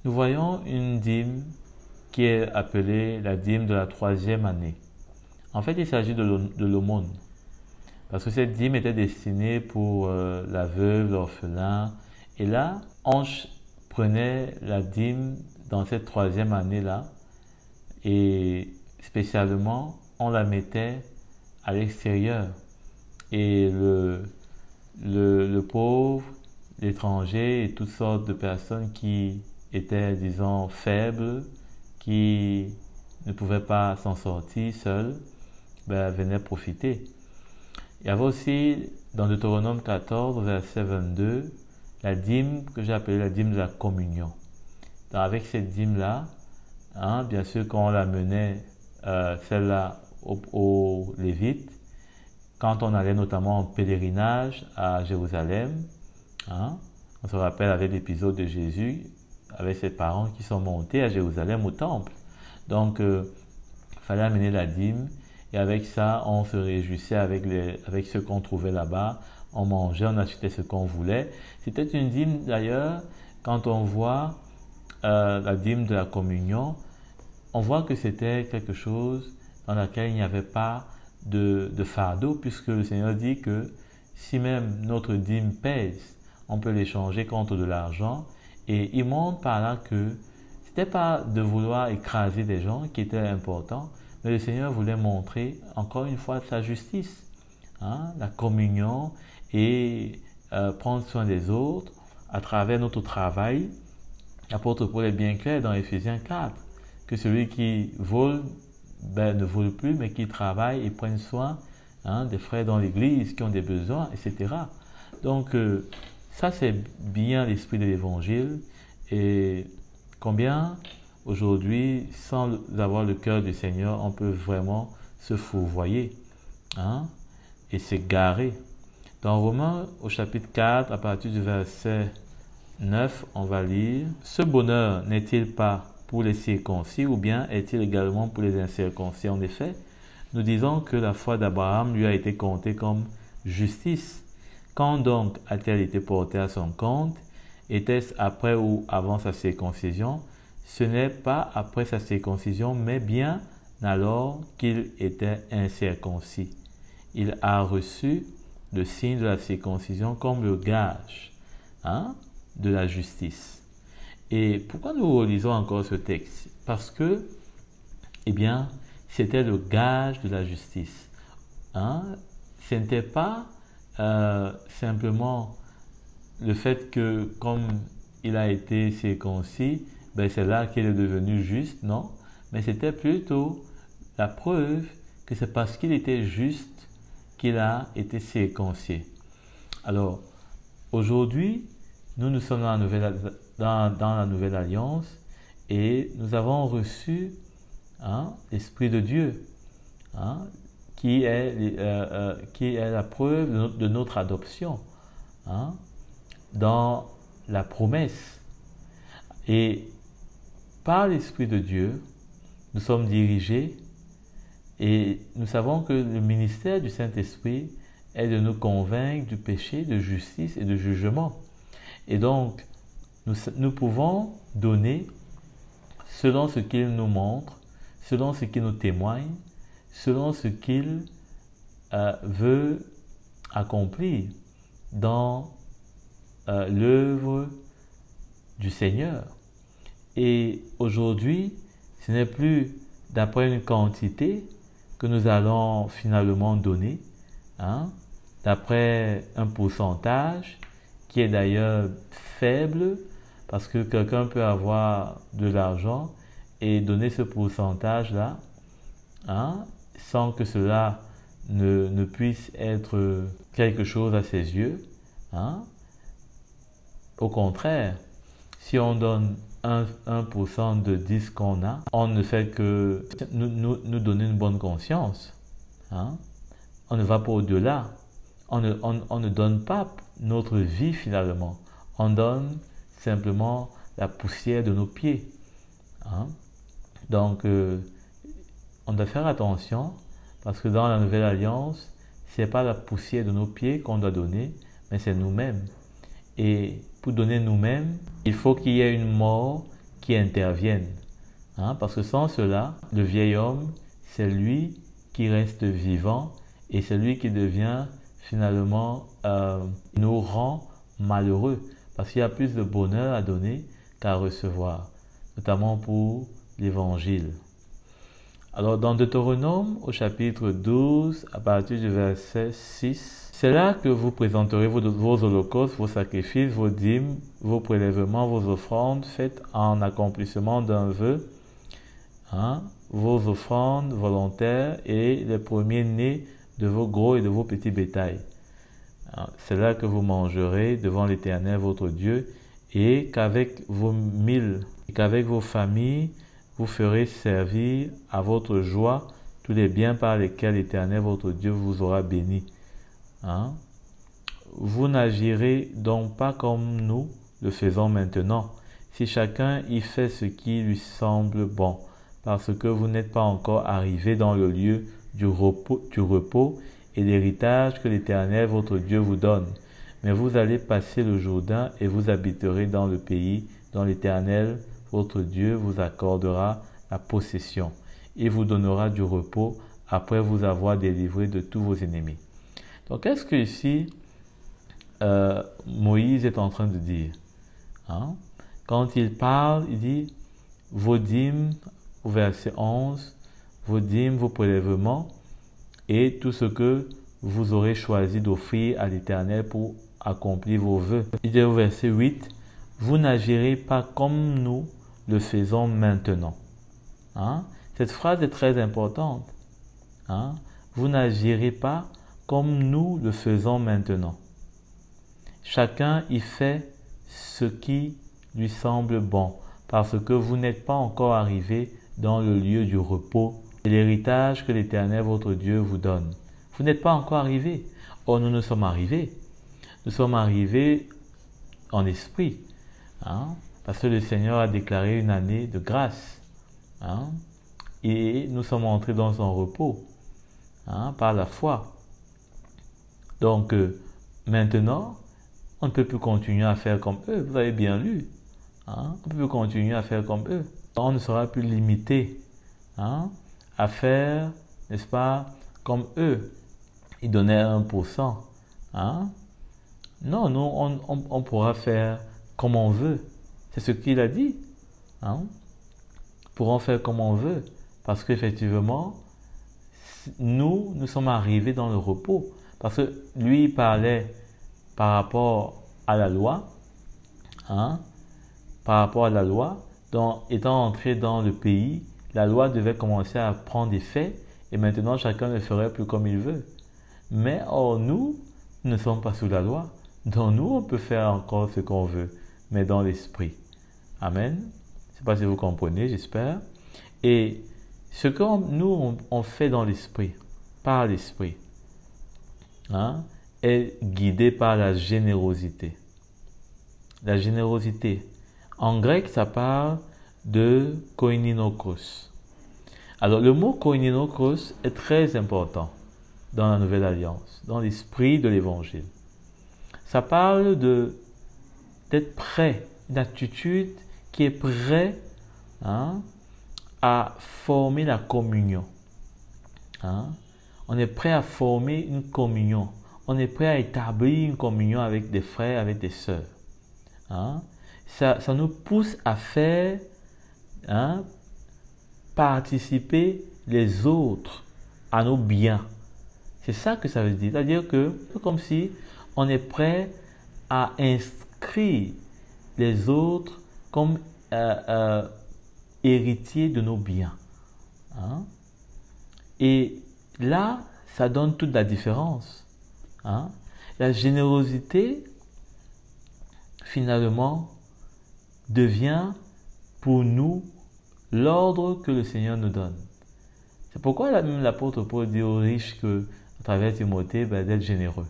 Speaker 2: nous voyons une dîme qui est appelée la dîme de la 3e année. En fait, il s'agit de l'aumône. Parce que cette dîme était destinée pour la veuve, l'orphelin. Et là, on prenait la dîme dans cette 3e année-là. Et spécialement, on la mettait à l'extérieur. Et le pauvre, l'étranger et toutes sortes de personnes qui étaient, disons, faibles, qui ne pouvaient pas s'en sortir seuls, venaient profiter. Il y avait aussi, dans Deutéronome 14, verset 22, la dîme que j'ai appelée la dîme de la communion. Donc avec cette dîme-là, hein, bien sûr, quand on la menait, celle-là, aux Lévites, quand on allait notamment en pèlerinage à Jérusalem, hein, on se rappelle avec l'épisode de Jésus, avec ses parents qui sont montés à Jérusalem au temple. Donc, il fallait amener la dîme. Et avec ça, on se réjouissait avec ce qu'on trouvait là-bas. On mangeait, on achetait ce qu'on voulait. C'était une dîme d'ailleurs, quand on voit la dîme de la communion, on voit que c'était quelque chose dans lequel il n'y avait pas de fardeau, puisque le Seigneur dit que si même notre dîme pèse, on peut l'échanger contre de l'argent. Et il montre par là que ce n'était pas de vouloir écraser des gens qui était important, mais le Seigneur voulait montrer encore une fois sa justice, hein, la communion et prendre soin des autres à travers notre travail. L'apôtre Paul est bien clair dans Éphésiens 4 que celui qui vole ne vole plus, mais qui travaille et prenne soin, hein, des frères dans l'église qui ont des besoins, etc. Donc, ça c'est bien l'esprit de l'évangile. Et combien aujourd'hui, sans avoir le cœur du Seigneur, on peut vraiment se fourvoyer, hein, et s'égarer. Dans Romains, au chapitre 4, à partir du verset 9, on va lire « Ce bonheur n'est-il pas pour les circoncis ou bien est-il également pour les incirconcis ?» En effet, nous disons que la foi d'Abraham lui a été comptée comme justice. Quand donc a-t-elle été portée à son compte? Était-ce après ou avant sa circoncision? Ce n'est pas après sa circoncision, mais bien alors qu'il était incirconcis. Il a reçu le signe de la circoncision comme le gage, hein, de la justice. Et pourquoi nous relisons encore ce texte? Parce que, eh bien, c'était le gage de la justice. Hein? Ce n'était pas simplement le fait que, comme il a été circoncis, c'est là qu'il est devenu juste, non? Mais c'était plutôt la preuve que c'est parce qu'il était juste qu'il a été circoncis. Alors, aujourd'hui, nous sommes dans la nouvelle alliance et nous avons reçu, hein, l'Esprit de Dieu. hein, qui est la preuve de notre adoption, hein, dans la promesse. Et par l'Esprit de Dieu, nous sommes dirigés et nous savons que le ministère du Saint-Esprit est de nous convaincre du péché, de justice et de jugement. Et donc, nous pouvons donner selon ce qu'il nous montre, selon ce qu'il nous témoigne, selon ce qu'il veut accomplir dans l'œuvre du Seigneur. Et aujourd'hui, ce n'est plus d'après une quantité que nous allons finalement donner, hein, d'après un pourcentage qui est d'ailleurs faible, parce que quelqu'un peut avoir de l'argent et donner ce pourcentage-là, hein, sans que cela ne puisse être quelque chose à ses yeux. Hein. Au contraire, si on donne 1% de 10 qu'on a, on ne fait que nous donner une bonne conscience. Hein. On ne va pas au-delà. On ne donne pas notre vie finalement. On donne simplement la poussière de nos pieds. Hein. Donc, on doit faire attention parce que dans la Nouvelle Alliance, ce n'est pas la poussière de nos pieds qu'on doit donner, mais c'est nous-mêmes. Et pour donner nous-mêmes, il faut qu'il y ait une mort qui intervienne. Hein, parce que sans cela, le vieil homme, c'est lui qui reste vivant et c'est lui qui devient finalement, nous rend malheureux. Parce qu'il y a plus de bonheur à donner qu'à recevoir, notamment pour l'Évangile. Alors dans Deutéronome, au chapitre 12, à partir du verset 6, c'est là que vous présenterez vos holocaustes, vos sacrifices, vos dîmes, vos prélèvements, vos offrandes faites en accomplissement d'un vœu, hein, vos offrandes volontaires et les premiers-nés de vos gros et de vos petits bétails. C'est là que vous mangerez devant l'Éternel votre Dieu et qu'avec vos mille et qu'avec vos familles, vous ferez servir à votre joie tous les biens par lesquels l'Éternel votre Dieu vous aura béni. Hein? Vous n'agirez donc pas comme nous le faisons maintenant, si chacun y fait ce qui lui semble bon, parce que vous n'êtes pas encore arrivé dans le lieu du repos et l'héritage que l'Éternel votre Dieu vous donne. Mais vous allez passer le Jourdain et vous habiterez dans le pays dont l'Éternel votre Dieu vous accordera la possession. Il vous donnera du repos après vous avoir délivré de tous vos ennemis. Donc, qu'est-ce que ici Moïse est en train de dire? Hein? Quand il parle, il dit vos dîmes, au verset 11, vos dîmes, vos prélèvements et tout ce que vous aurez choisi d'offrir à l'Éternel pour accomplir vos vœux. Il dit au verset 8, vous n'agirez pas comme nous le faisons maintenant. Hein? Cette phrase est très importante. Hein? Vous n'agirez pas comme nous le faisons maintenant. Chacun y fait ce qui lui semble bon, parce que vous n'êtes pas encore arrivé dans le lieu du repos et l'héritage que l'Éternel votre Dieu vous donne. Vous n'êtes pas encore arrivé. Or, nous sommes arrivés. Nous sommes arrivés en esprit. Hein? Parce que le Seigneur a déclaré une année de grâce. Hein? Et nous sommes entrés dans son repos, hein, par la foi. Donc, maintenant, on ne peut plus continuer à faire comme eux. Vous avez bien lu. Hein? On ne peut plus continuer à faire comme eux. On ne sera plus limité, hein, à faire, n'est-ce pas, comme eux. Ils donnaient 1%. Hein? Non, nous, on pourra faire comme on veut. C'est ce qu'il a dit. Hein? Nous pourrons faire comme on veut. Parce qu'effectivement, nous sommes arrivés dans le repos. Parce que lui, il parlait par rapport à la loi. Hein? Par rapport à la loi. Donc, étant entré dans le pays, la loi devait commencer à prendre effet. Et maintenant, chacun ne ferait plus comme il veut. Mais or, nous ne sommes pas sous la loi. Donc, nous, on peut faire encore ce qu'on veut. Mais dans l'esprit. Amen. Je ne sais pas si vous comprenez, j'espère. Et Ce que on fait dans l'esprit, par l'esprit, hein, est guidé par la générosité. La générosité. En grec, ça parle de koininokos. Alors, le mot koininokos est très important dans la Nouvelle Alliance, dans l'esprit de l'Évangile. Ça parle d'être prêt, une attitude qui est prêt, hein, à former la communion. Hein? On est prêt à former une communion. On est prêt à établir une communion avec des frères, avec des sœurs. Hein? Ça nous pousse à faire, hein, participer les autres à nos biens. C'est ça que ça veut dire. C'est-à-dire que c'est comme si on est prêt à inscrire les autres comme héritiers de nos biens. Hein? Et là, ça donne toute la différence. Hein? La générosité, finalement, devient pour nous l'ordre que le Seigneur nous donne. C'est pourquoi même l'apôtre Paul dit aux riches que, à travers Timothée, d'être généreux.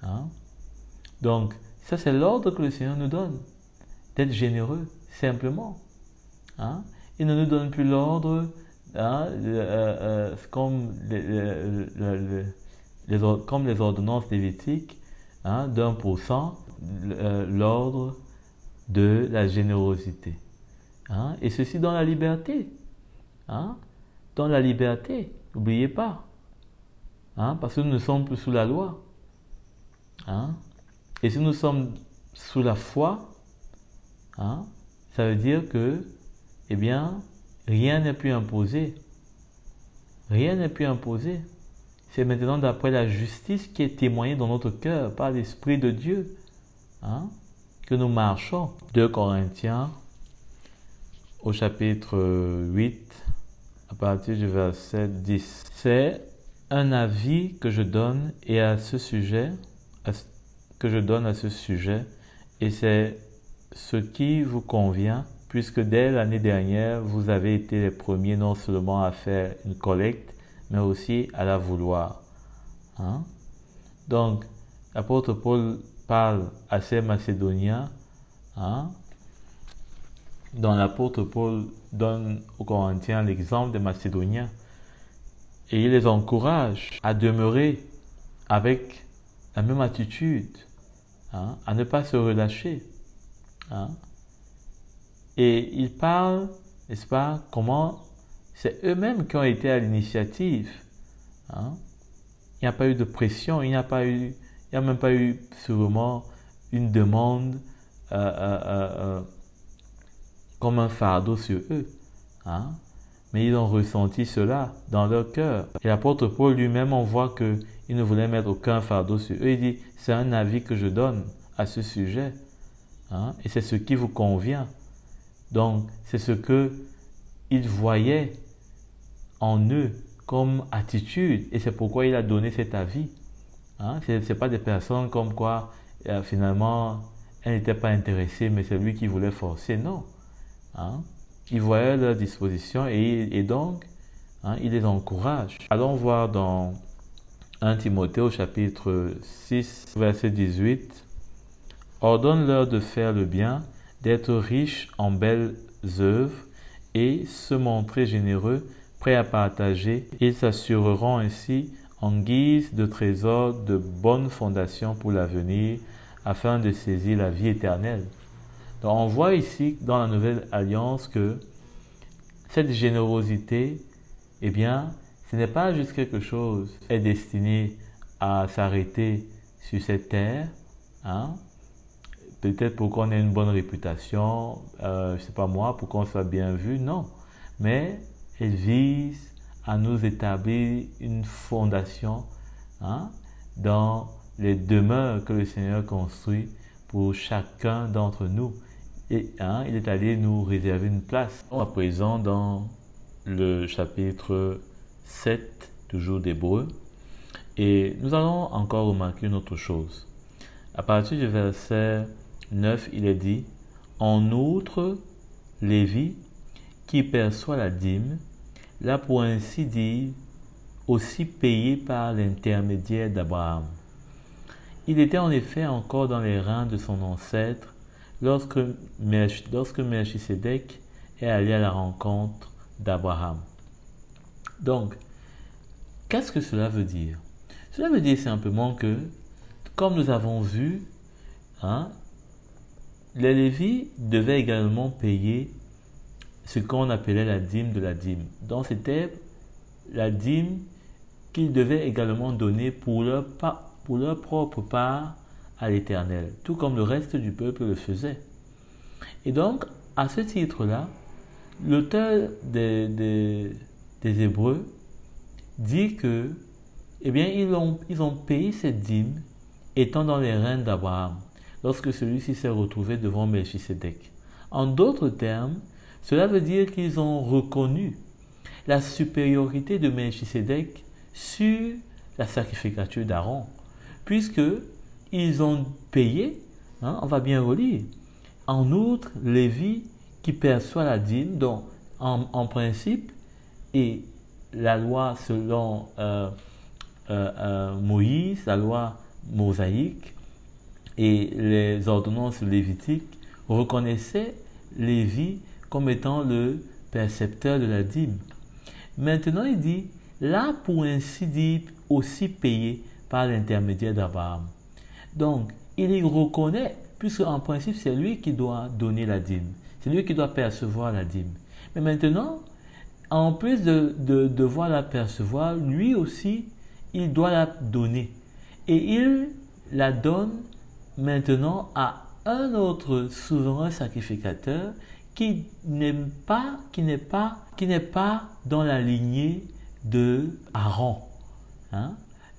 Speaker 2: Hein? Donc, ça c'est l'ordre que le Seigneur nous donne, d'être généreux, simplement. Hein? Il ne nous donne plus l'ordre, hein, comme les ordonnances lévitiques, hein, d'1%, l'ordre de la générosité. Hein? Et ceci dans la liberté. Hein? Dans la liberté, n'oubliez pas. Hein? Parce que nous ne sommes plus sous la loi. Hein? Et si nous sommes sous la foi, hein, ça veut dire que, eh bien, rien n'est plus imposé. Rien n'est plus imposé. C'est maintenant d'après la justice qui est témoignée dans notre cœur par l'Esprit de Dieu, hein, que nous marchons. 2 Corinthiens, au chapitre 8, à partir du verset 10. C'est un avis que je donne à ce sujet, et c'est ce qui vous convient, puisque dès l'année dernière, vous avez été les premiers non seulement à faire une collecte, mais aussi à la vouloir. Hein? Donc, l'apôtre Paul parle à ces Macédoniens, hein, dont l'apôtre Paul donne aux Corinthiens l'exemple des Macédoniens, et il les encourage à demeurer avec la même attitude, hein, à ne pas se relâcher. Hein. Et il parle, n'est-ce pas, comment c'est eux-mêmes qui ont été à l'initiative. Hein. Il n'y a pas eu de pression, il n'y a même pas eu sûrement une demande comme un fardeau sur eux. Hein. Mais ils ont ressenti cela dans leur cœur. Et l'apôtre Paul lui-même, on voit qu'il ne voulait mettre aucun fardeau sur eux. Il dit, c'est un avis que je donne à ce sujet. Hein, et c'est ce qui vous convient. Donc, c'est ce qu'il voyait en eux comme attitude. Et c'est pourquoi il a donné cet avis. Hein, ce n'est pas des personnes comme quoi, finalement, elles n'étaient pas intéressées, mais c'est lui qui voulait forcer. Non. Hein, il voyait leur disposition et donc, hein, il les encourage. Allons voir dans 1 Timothée au chapitre 6, verset 18. Ordonne-leur de faire le bien, d'être riches en belles œuvres et se montrer généreux, prêts à partager. Ils s'assureront ainsi en guise de trésor de bonnes fondations pour l'avenir, afin de saisir la vie éternelle. Donc on voit ici dans la Nouvelle Alliance que cette générosité, eh bien, ce n'est pas juste quelque chose qui est destiné à s'arrêter sur cette terre, hein? Peut-être pour qu'on ait une bonne réputation, je ne sais pas moi, pour qu'on soit bien vu, non. Mais elle vise à nous établir une fondation, hein, dans les demeures que le Seigneur construit pour chacun d'entre nous. Et hein, il est allé nous réserver une place. À présent, dans le chapitre 7, toujours d'Hébreux, et nous allons encore remarquer une autre chose. À partir du verset 9, il est dit, en outre, Lévi, qui perçoit la dîme, là pour ainsi dire, aussi payé par l'intermédiaire d'Abraham. Il était en effet encore dans les rangs de son ancêtre lorsque Melchisedec est allé à la rencontre d'Abraham. Donc, qu'est-ce que cela veut dire? Cela veut dire simplement que, comme nous avons vu, les Lévites devaient également payer ce qu'on appelait la dîme de la dîme. Donc, c'était la dîme qu'ils devaient également donner pour leur propre part à l'Éternel, tout comme le reste du peuple le faisait. Et donc, à ce titre-là, l'auteur des Hébreux dit que, eh bien, ils ont payé cette dîme étant dans les reins d'Abraham, lorsque celui-ci s'est retrouvé devant Melchisedec. En d'autres termes, cela veut dire qu'ils ont reconnu la supériorité de Melchisedec sur la sacrificature d'Aaron, puisqu'ils ont payé, on va bien relire, en outre, Lévi qui perçoit la dîme, donc en principe, et la loi selon Moïse, la loi mosaïque et les ordonnances lévitiques reconnaissaient Lévi comme étant le percepteur de la dîme. Maintenant, il dit, là pour ainsi dire, aussi payé par l'intermédiaire d'Abraham. Donc, il y reconnaît, puisque en principe, c'est lui qui doit donner la dîme. C'est lui qui doit percevoir la dîme. Mais maintenant, en plus de devoir la percevoir, lui aussi, il doit la donner. Et il la donne maintenant à un autre souverain sacrificateur qui n'est pas dans la lignée de Aaron.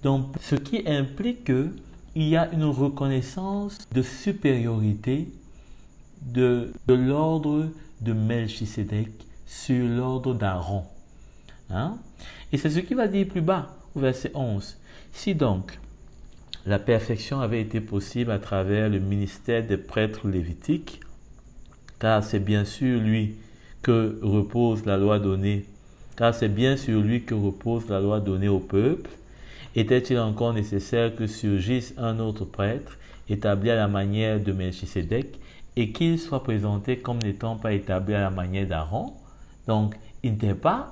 Speaker 2: Donc, ce qui implique qu'il y a une reconnaissance de supériorité de l'ordre de Melchisedec sur l'ordre d'Aaron. Et c'est ce qu'il va dire plus bas, au verset 11. Si donc la perfection avait été possible à travers le ministère des prêtres lévitiques, car c'est bien sur lui que repose la loi donnée, au peuple, était-il encore nécessaire que surgisse un autre prêtre établi à la manière de Melchisedec et qu'il soit présenté comme n'étant pas établi à la manière d'Aaron? Donc, il n'était pas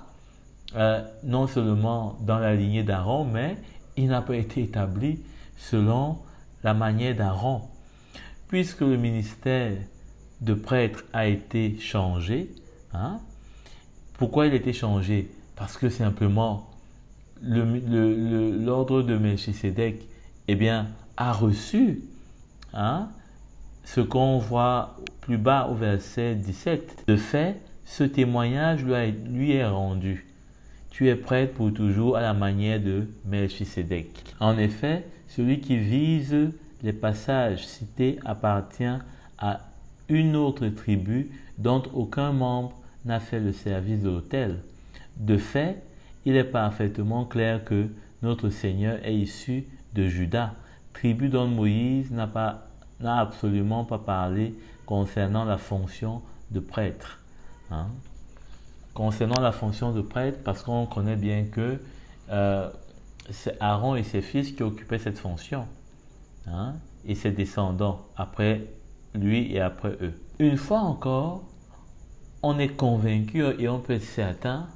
Speaker 2: non seulement dans la lignée d'Aaron, mais il n'a pas été établi selon la manière d'Aaron. Puisque le ministère de prêtre a été changé, pourquoi il a été changé? Parce que simplement, l'ordre de Melchisedec a reçu ce qu'on voit plus bas au verset 17. De fait, ce témoignage lui est rendu. Tu es prêtre pour toujours à la manière de Melchisedec. En effet, celui qui vise les passages cités appartient à une autre tribu dont aucun membre n'a fait le service de l'autel. De fait, il est parfaitement clair que notre Seigneur est issu de Juda, tribu dont Moïse n'a absolument pas parlé concernant la fonction de prêtre. Concernant la fonction de prêtre, parce qu'on connaît bien que c'est Aaron et ses fils qui occupaient cette fonction, et ses descendants après lui et après eux. Une fois encore, on est convaincu et on peut être certain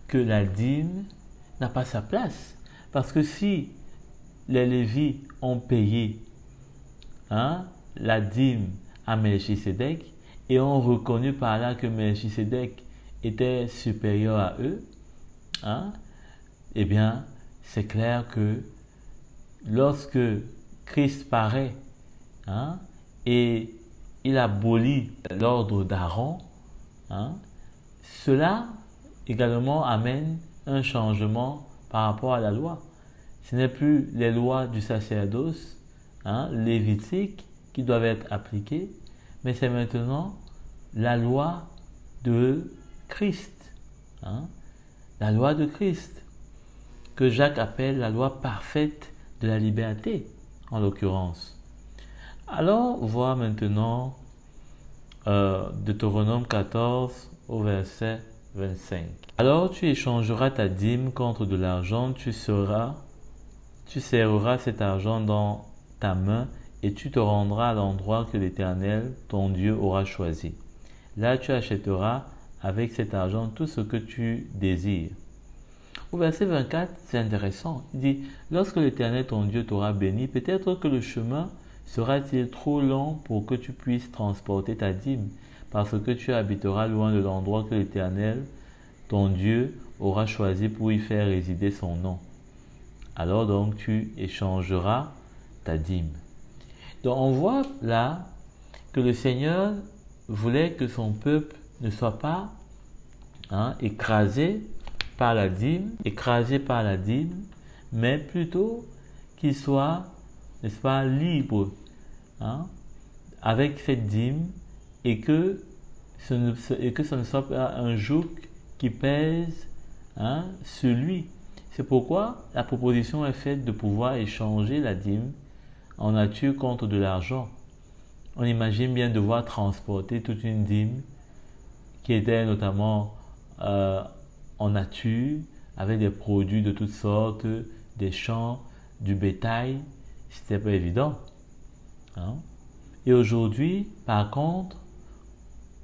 Speaker 2: que la dîme n'a pas sa place. Parce que si les Lévites ont payé la dîme à Melchisedec et ont reconnu par là que Melchisedec était supérieur à eux, eh bien, c'est clair que lorsque Christ paraît et il abolit l'ordre d'Aaron, cela également amène un changement par rapport à la loi. Ce n'est plus les lois du sacerdoce lévitique qui doivent être appliquées, mais c'est maintenant la loi de Christ. La loi de Christ, que Jacques appelle la loi parfaite de la liberté, en l'occurrence. Alors, voir maintenant Deutéronome 14 au verset 25. Alors tu échangeras ta dîme contre de l'argent, tu serreras cet argent dans ta main et tu te rendras à l'endroit que l'Éternel, ton Dieu, aura choisi. Là tu achèteras avec cet argent tout ce que tu désires. Au verset 24, c'est intéressant. Il dit, lorsque l'Éternel, ton Dieu, t'aura béni, peut-être que le chemin sera-t-il trop long pour que tu puisses transporter ta dîme, parce que tu habiteras loin de l'endroit que l'Éternel, ton Dieu, aura choisi pour y faire résider son nom. Alors donc tu échangeras ta dîme. Donc on voit là que le Seigneur voulait que son peuple ne soit pas écrasé par la dîme, mais plutôt qu'il soit, n'est-ce pas, libre avec cette dîme et que ce ne soit pas un joug qui pèse sur lui. C'est pourquoi la proposition est faite de pouvoir échanger la dîme en nature contre de l'argent. On imagine bien devoir transporter toute une dîme qui était notamment en nature, avec des produits de toutes sortes, des champs, du bétail. C'était pas évident. Et aujourd'hui, par contre,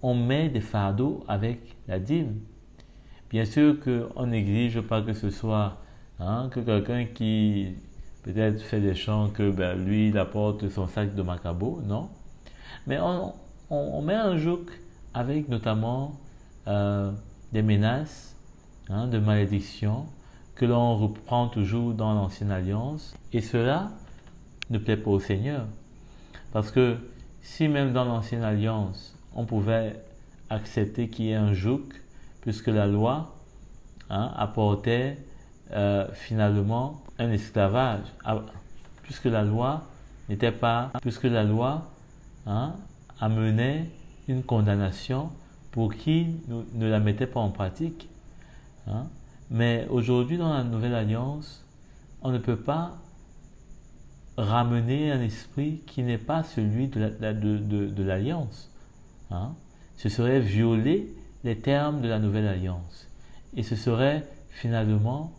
Speaker 2: on met des fardeaux avec la dîme. Bien sûr qu'on n'exige pas que ce soit que quelqu'un qui peut-être fait des champs, que lui il apporte son sac de macabo, non. Mais on met un joug avec notamment des menaces de malédiction que l'on reprend toujours dans l'Ancienne Alliance. Et cela ne plaît pas au Seigneur. Parce que si même dans l'Ancienne Alliance, on pouvait accepter qu'il y ait un joug, puisque la loi apportait finalement un esclavage, puisque la loi amenait une condamnation pour qui ne la mettait pas en pratique. Mais aujourd'hui, dans la Nouvelle Alliance, on ne peut pas ramener un esprit qui n'est pas celui de l'Alliance. Ce serait violer les termes de la Nouvelle Alliance. Et ce serait finalement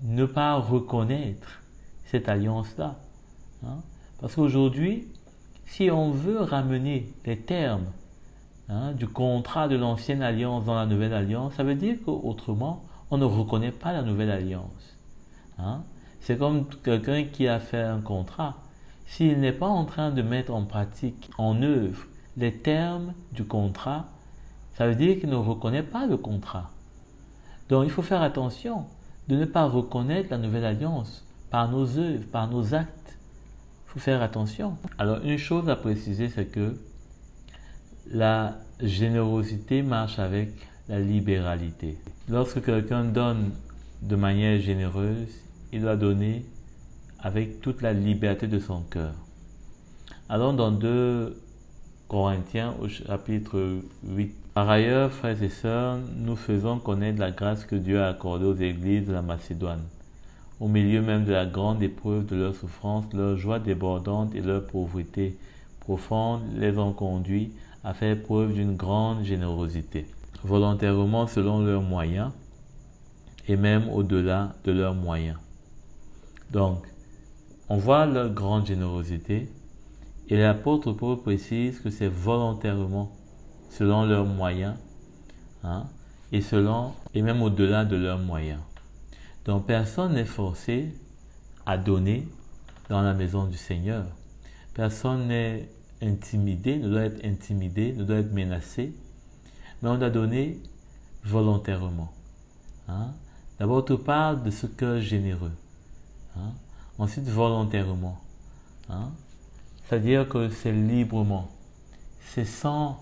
Speaker 2: ne pas reconnaître cette alliance-là. Parce qu'aujourd'hui, si on veut ramener les termes du contrat de l'ancienne alliance dans la nouvelle alliance, ça veut dire qu'autrement, on ne reconnaît pas la nouvelle alliance. C'est comme quelqu'un qui a fait un contrat. S'il n'est pas en train de mettre en pratique, en œuvre, les termes du contrat, ça veut dire qu'il ne reconnaît pas le contrat. Donc il faut faire attention de ne pas reconnaître la nouvelle alliance par nos œuvres, par nos actes. Il faut faire attention. Alors une chose à préciser, c'est que la générosité marche avec la libéralité. Lorsque quelqu'un donne de manière généreuse, il doit donner avec toute la liberté de son cœur. Allons dans 2 Corinthiens au chapitre 8. Par ailleurs, frères et sœurs, nous faisons connaître la grâce que Dieu a accordée aux églises de la Macédoine. Au milieu même de la grande épreuve de leur souffrance, leur joie débordante et leur pauvreté profonde les ont conduits à faire preuve d'une grande générosité, volontairement selon leurs moyens et même au-delà de leurs moyens. Donc, on voit leur grande générosité et l'apôtre Paul précise que c'est volontairement selon leurs moyens et même au-delà de leurs moyens. Donc, personne n'est forcé à donner dans la maison du Seigneur. Personne n'est intimidé, ne doit être intimidé, ne doit être menacé, mais on doit donner volontairement. D'abord, tu parles de ce cœur généreux. Ensuite, volontairement. C'est-à-dire que c'est librement, c'est sans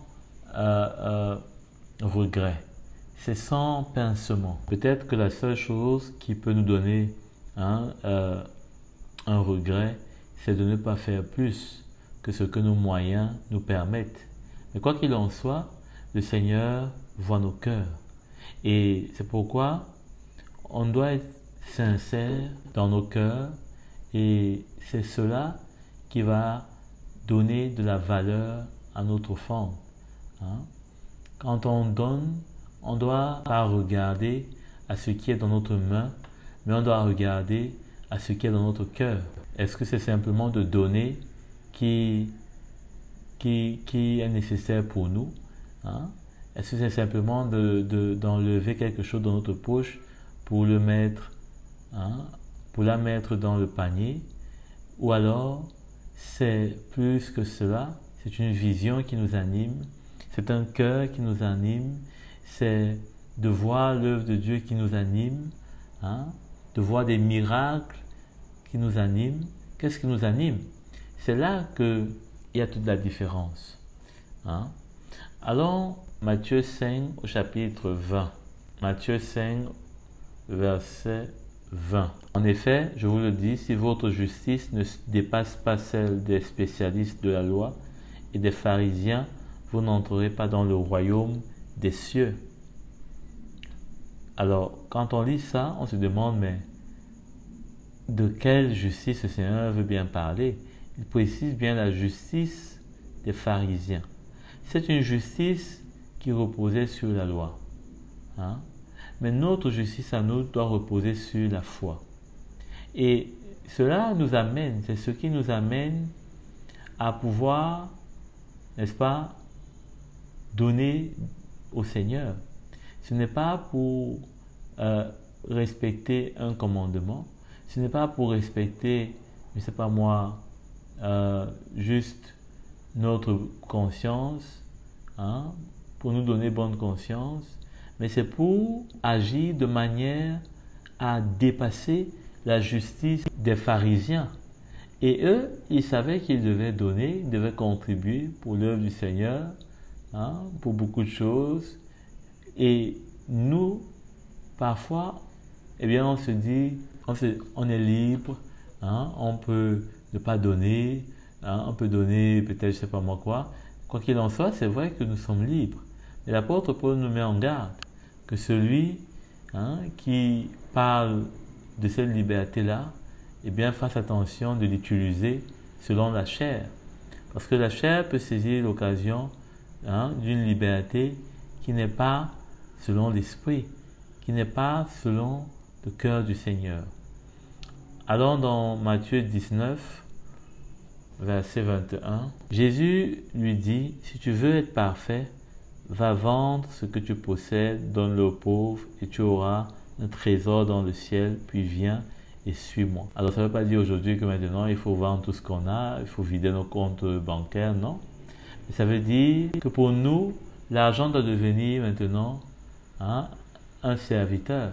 Speaker 2: regret, c'est sans pincement. Peut-être que la seule chose qui peut nous donner un regret, c'est de ne pas faire plus que ce que nos moyens nous permettent. Mais quoi qu'il en soit, le Seigneur voit nos cœurs. Et c'est pourquoi on doit être sincère dans nos cœurs et c'est cela qui va donner de la valeur à notre offrande. quand on donne, on ne doit pas regarder à ce qui est dans notre main, mais on doit regarder à ce qui est dans notre cœur. Est-ce que c'est simplement de donner qui est nécessaire pour nous, hein? Est-ce que c'est simplement d'enlever quelque chose dans notre poche pour le mettre, hein, pour la mettre dans le panier? Ou alors c'est plus que cela, c'est une vision qui nous anime, c'est un cœur qui nous anime, c'est de voir l'œuvre de Dieu qui nous anime, hein, de voir des miracles qui nous animent. Qu'est-ce qui nous anime? C'est là qu'il y a toute la différence, hein? Allons Matthieu 5 au chapitre 20. Matthieu 5, verset 20. En effet, je vous le dis, si votre justice ne dépasse pas celle des spécialistes de la loi et des pharisiens, vous n'entrerez pas dans le royaume des cieux. Alors, quand on lit ça, on se demande, mais de quelle justice le Seigneur veut bien parler? Il précise bien la justice des pharisiens. C'est une justice qui reposait sur la loi, hein? Mais notre justice à nous doit reposer sur la foi. Et cela nous amène, c'est ce qui nous amène à pouvoir, n'est-ce pas, donner au Seigneur. Ce n'est pas pour respecter un commandement, ce n'est pas pour respecter, je ne sais pas moi, juste notre conscience, hein, pour nous donner bonne conscience, mais c'est pour agir de manière à dépasser la justice des pharisiens. Et eux, ils savaient qu'ils devaient donner, ils devaient contribuer pour l'œuvre du Seigneur, hein, pour beaucoup de choses. Et nous, parfois, eh bien, on se dit, on est libre, hein, on peut ne pas donner, hein, on peut donner peut-être, je ne sais pas moi quoi. Quoi qu'il en soit, c'est vrai que nous sommes libres. Et l'apôtre Paul nous met en garde que celui, hein, qui parle de cette liberté-là, eh bien, fasse attention de l'utiliser selon la chair. Parce que la chair peut saisir l'occasion, hein, d'une liberté qui n'est pas selon l'esprit, qui n'est pas selon le cœur du Seigneur. Allons dans Matthieu 19, verset 21. Jésus lui dit, « Si tu veux être parfait, va vendre ce que tu possèdes, donne-le aux pauvres et tu auras un trésor dans le ciel, puis viens et suis-moi. » Alors ça ne veut pas dire aujourd'hui que maintenant il faut vendre tout ce qu'on a, il faut vider nos comptes bancaires, non. Mais ça veut dire que pour nous, l'argent doit devenir maintenant, hein, un serviteur.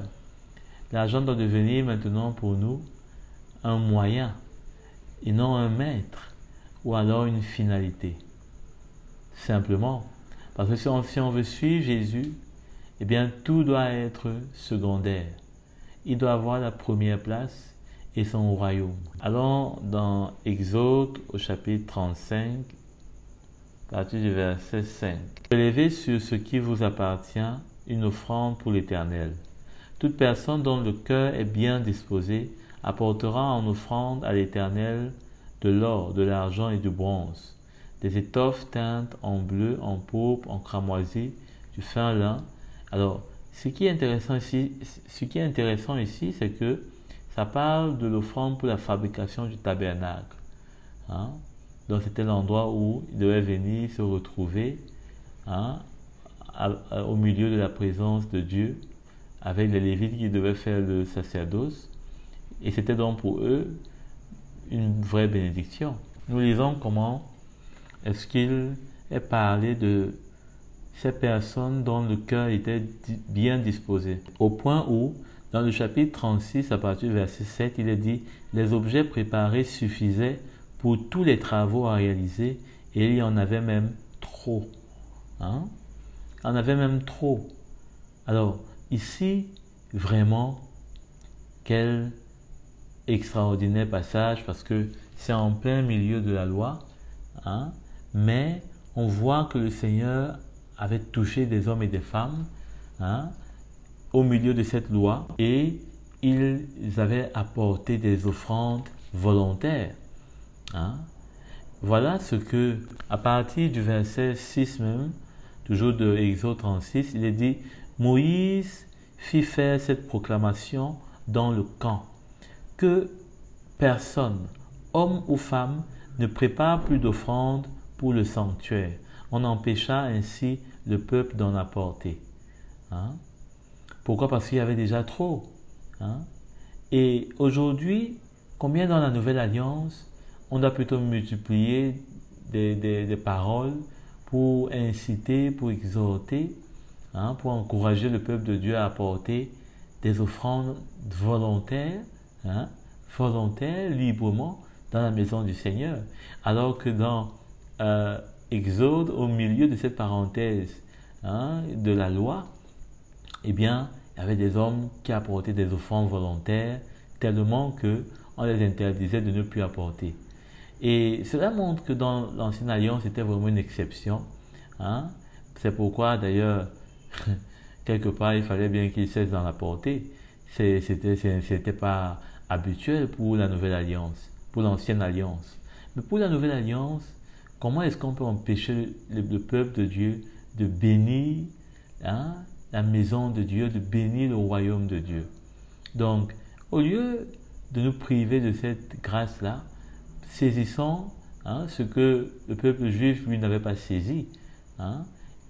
Speaker 2: L'argent doit devenir maintenant pour nous un moyen et non un maître ou alors une finalité. Simplement. Parce que si on veut suivre Jésus, eh bien tout doit être secondaire. Il doit avoir la première place et son royaume. Allons dans Exode au chapitre 35, à partir du verset 5. « Élevez sur ce qui vous appartient une offrande pour l'Éternel. Toute personne dont le cœur est bien disposé apportera en offrande à l'Éternel de l'or, de l'argent et du bronze, des étoffes teintes en bleu, en pourpre, en cramoisi, du fin lin. » Alors, ce qui est intéressant ici, c'est que ça parle de l'offrande pour la fabrication du tabernacle, hein? Donc, c'était l'endroit où il devait venir se retrouver, hein, au milieu de la présence de Dieu, avec les Lévites qui devaient faire le sacerdoce. Et c'était donc pour eux une vraie bénédiction. Nous lisons comment est-ce qu'il est parlé de ces personnes dont le cœur était bien disposé. Au point où, dans le chapitre 36, à partir du verset 7, il est dit « Les objets préparés suffisaient pour tous les travaux à réaliser et il y en avait même trop. » Hein? Il y en avait même trop. Alors, ici, vraiment, quel extraordinaire passage, parce que c'est en plein milieu de la loi, hein? Mais on voit que le Seigneur avait touché des hommes et des femmes, hein, au milieu de cette loi, et ils avaient apporté des offrandes volontaires. Hein. Voilà ce que, à partir du verset 6 même, toujours de Exode 36, il est dit « Moïse fit faire cette proclamation dans le camp, que personne, homme ou femme, ne prépare plus d'offrande pour le sanctuaire. On empêcha ainsi le peuple d'en apporter. » Pourquoi? Parce qu'il y avait déjà trop. Et aujourd'hui, combien dans la Nouvelle Alliance, on doit plutôt multiplier des paroles pour inciter, pour exhorter, pour encourager le peuple de Dieu à apporter des offrandes volontaires, volontaires, librement, dans la maison du Seigneur. Alors que dans Exode, au milieu de cette parenthèse de la loi, eh bien, il y avait des hommes qui apportaient des offrandes volontaires tellement qu'on les interdisait de ne plus apporter. Et cela montre que dans l'Ancienne Alliance, c'était vraiment une exception. C'est pourquoi, d'ailleurs, quelque part, il fallait bien qu'ils cessent d'en apporter. C'était pas habituel pour la Nouvelle Alliance, pour l'Ancienne Alliance. Mais pour la Nouvelle Alliance, comment est-ce qu'on peut empêcher le peuple de Dieu de bénir la maison de Dieu, de bénir le royaume de Dieu? Donc, au lieu de nous priver de cette grâce-là, saisissons ce que le peuple juif, lui, n'avait pas saisi,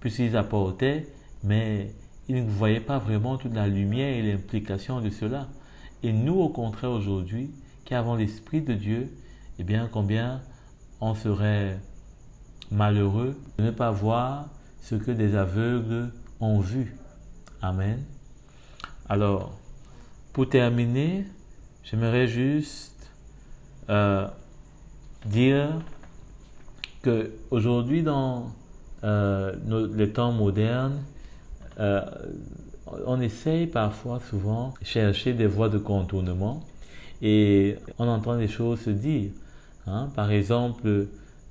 Speaker 2: puisqu'ils apportaient, mais ils ne voyaient pas vraiment toute la lumière et l'implication de cela. Et nous, au contraire, aujourd'hui, qui avons l'Esprit de Dieu, eh bien, combien on serait malheureux de ne pas voir ce que des aveugles ont vu. Amen. Alors, pour terminer, j'aimerais juste dire qu'aujourd'hui, dans les temps modernes, on essaye parfois, souvent, chercher des voies de contournement et on entend des choses se dire. Par exemple,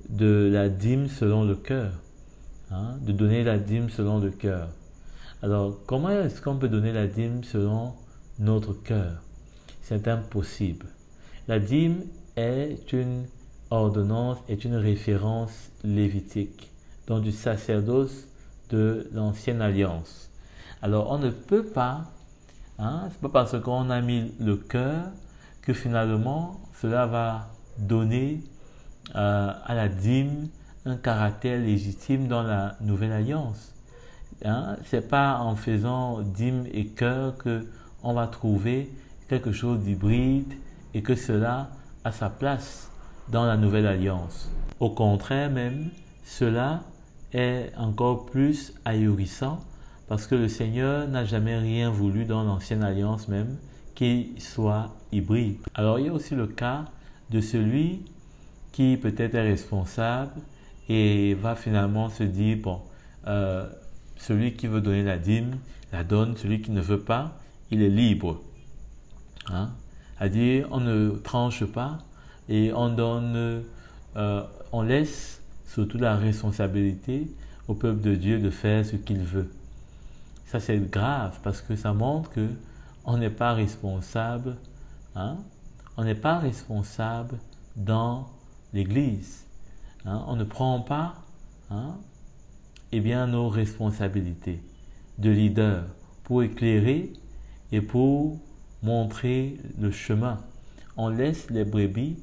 Speaker 2: de la dîme selon le cœur, de donner la dîme selon le cœur. Alors, comment est-ce qu'on peut donner la dîme selon notre cœur? C'est impossible. La dîme est une ordonnance, est une référence lévitique, donc du sacerdoce de l'Ancienne Alliance. Alors, on ne peut pas, c'est pas parce qu'on a mis le cœur que finalement, cela va donner à la dîme un caractère légitime dans la Nouvelle Alliance. C'est pas en faisant dîme et cœur qu'on va trouver quelque chose d'hybride et que cela a sa place dans la Nouvelle Alliance. Au contraire même, cela est encore plus ahurissant parce que le Seigneur n'a jamais rien voulu dans l'Ancienne Alliance même qui soit hybride. Alors il y a aussi le cas de celui qui peut-être est responsable et va finalement se dire, bon, celui qui veut donner la dîme, la donne. Celui qui ne veut pas, il est libre. C'est-à-dire, on ne tranche pas et on donne, on laisse surtout la responsabilité au peuple de Dieu de faire ce qu'il veut. Ça, c'est grave parce que ça montre qu'on n'est pas responsable. On n'est pas responsable dans l'Église. On ne prend pas eh bien, nos responsabilités de leader pour éclairer et pour montrer le chemin. On laisse les brebis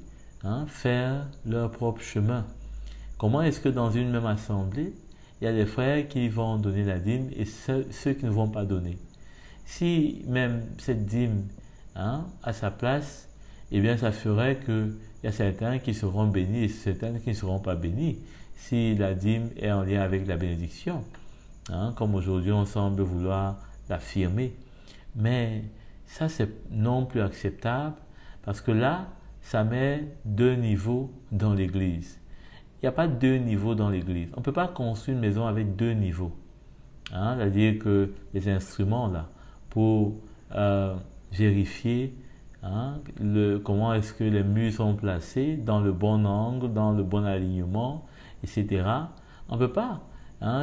Speaker 2: faire leur propre chemin. Comment est-ce que dans une même assemblée, il y a des frères qui vont donner la dîme et ceux qui ne vont pas donner? Si même cette dîme a sa place, eh bien ça ferait qu'il y a certains qui seront bénis et certains qui ne seront pas bénis. Si la dîme est en lien avec la bénédiction, comme aujourd'hui on semble vouloir l'affirmer. Mais ça, c'est non plus acceptable parce que là, ça met deux niveaux dans l'Église. Il n'y a pas deux niveaux dans l'Église. On ne peut pas construire une maison avec deux niveaux. C'est-à-dire que les instruments là, pour vérifier comment est-ce que les murs sont placés dans le bon angle, dans le bon alignement, etc. On ne peut pas.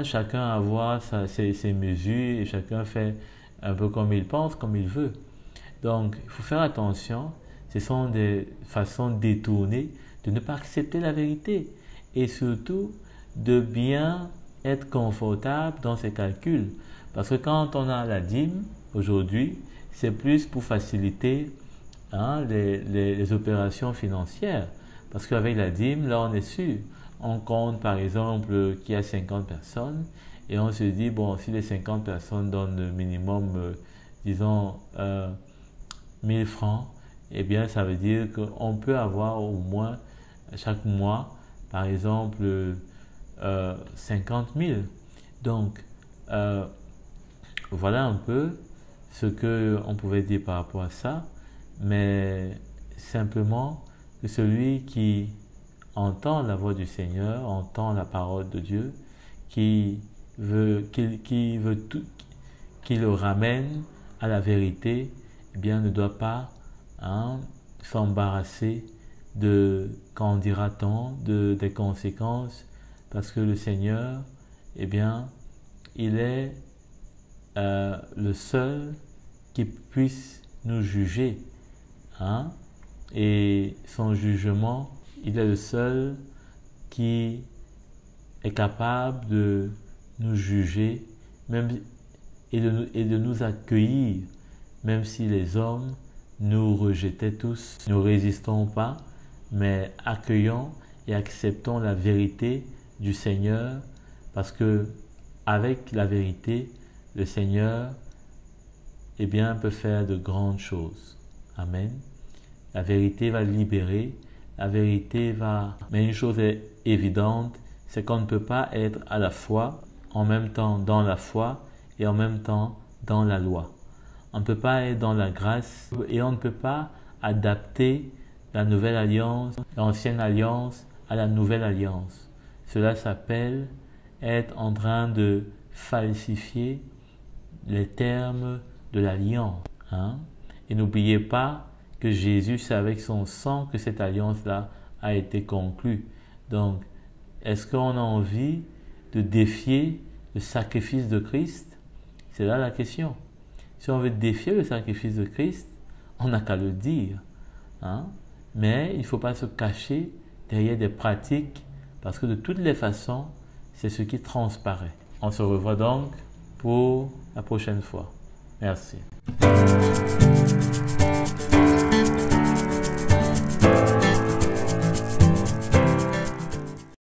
Speaker 2: Chacun avoir ses mesures et chacun fait un peu comme il pense, comme il veut. Donc, il faut faire attention. Ce sont des façons détournées de ne pas accepter la vérité et surtout de bien être confortable dans ses calculs. Parce que quand on a la dîme, aujourd'hui, c'est plus pour faciliter les opérations financières. Parce qu'avec la dîme, là, on est sûr. On compte, par exemple, qu'il y a 50 personnes et on se dit, bon, si les 50 personnes donnent le minimum, disons, 1000 francs, eh bien, ça veut dire qu'on peut avoir au moins, chaque mois, par exemple, 50 000. Donc, voilà un peu ce qu'on pouvait dire par rapport à ça, mais simplement que celui qui entend la voix du Seigneur, entend la parole de Dieu, qui veut qu'il le ramène à la vérité, eh bien, ne doit pas s'embarrasser de, qu'en dira-t-on, des conséquences, parce que le Seigneur, eh bien, il est le seul qui puisse nous juger, et son jugement, il est le seul qui est capable de nous juger même, et de nous accueillir, même si les hommes nous rejetaient tous. Ne résistons pas, mais accueillons et acceptons la vérité du Seigneur, parce que avec la vérité, le Seigneur, eh bien, peut faire de grandes choses. Amen. La vérité va libérer, la vérité va... Mais une chose est évidente, c'est qu'on ne peut pas être à la fois, en même temps dans la foi et en même temps dans la loi. On ne peut pas être dans la grâce et on ne peut pas adapter la nouvelle alliance, l'ancienne alliance à la nouvelle alliance. Cela s'appelle être en train de falsifier les termes de l'alliance. Et n'oubliez pas que Jésus, c'est avec son sang que cette alliance-là a été conclue. Donc, est-ce qu'on a envie de défier le sacrifice de Christ? C'est là la question. Si on veut défier le sacrifice de Christ, on n'a qu'à le dire. Mais il ne faut pas se cacher derrière des pratiques, parce que de toutes les façons, c'est ce qui transparaît. On se revoit donc pour la prochaine fois. Merci.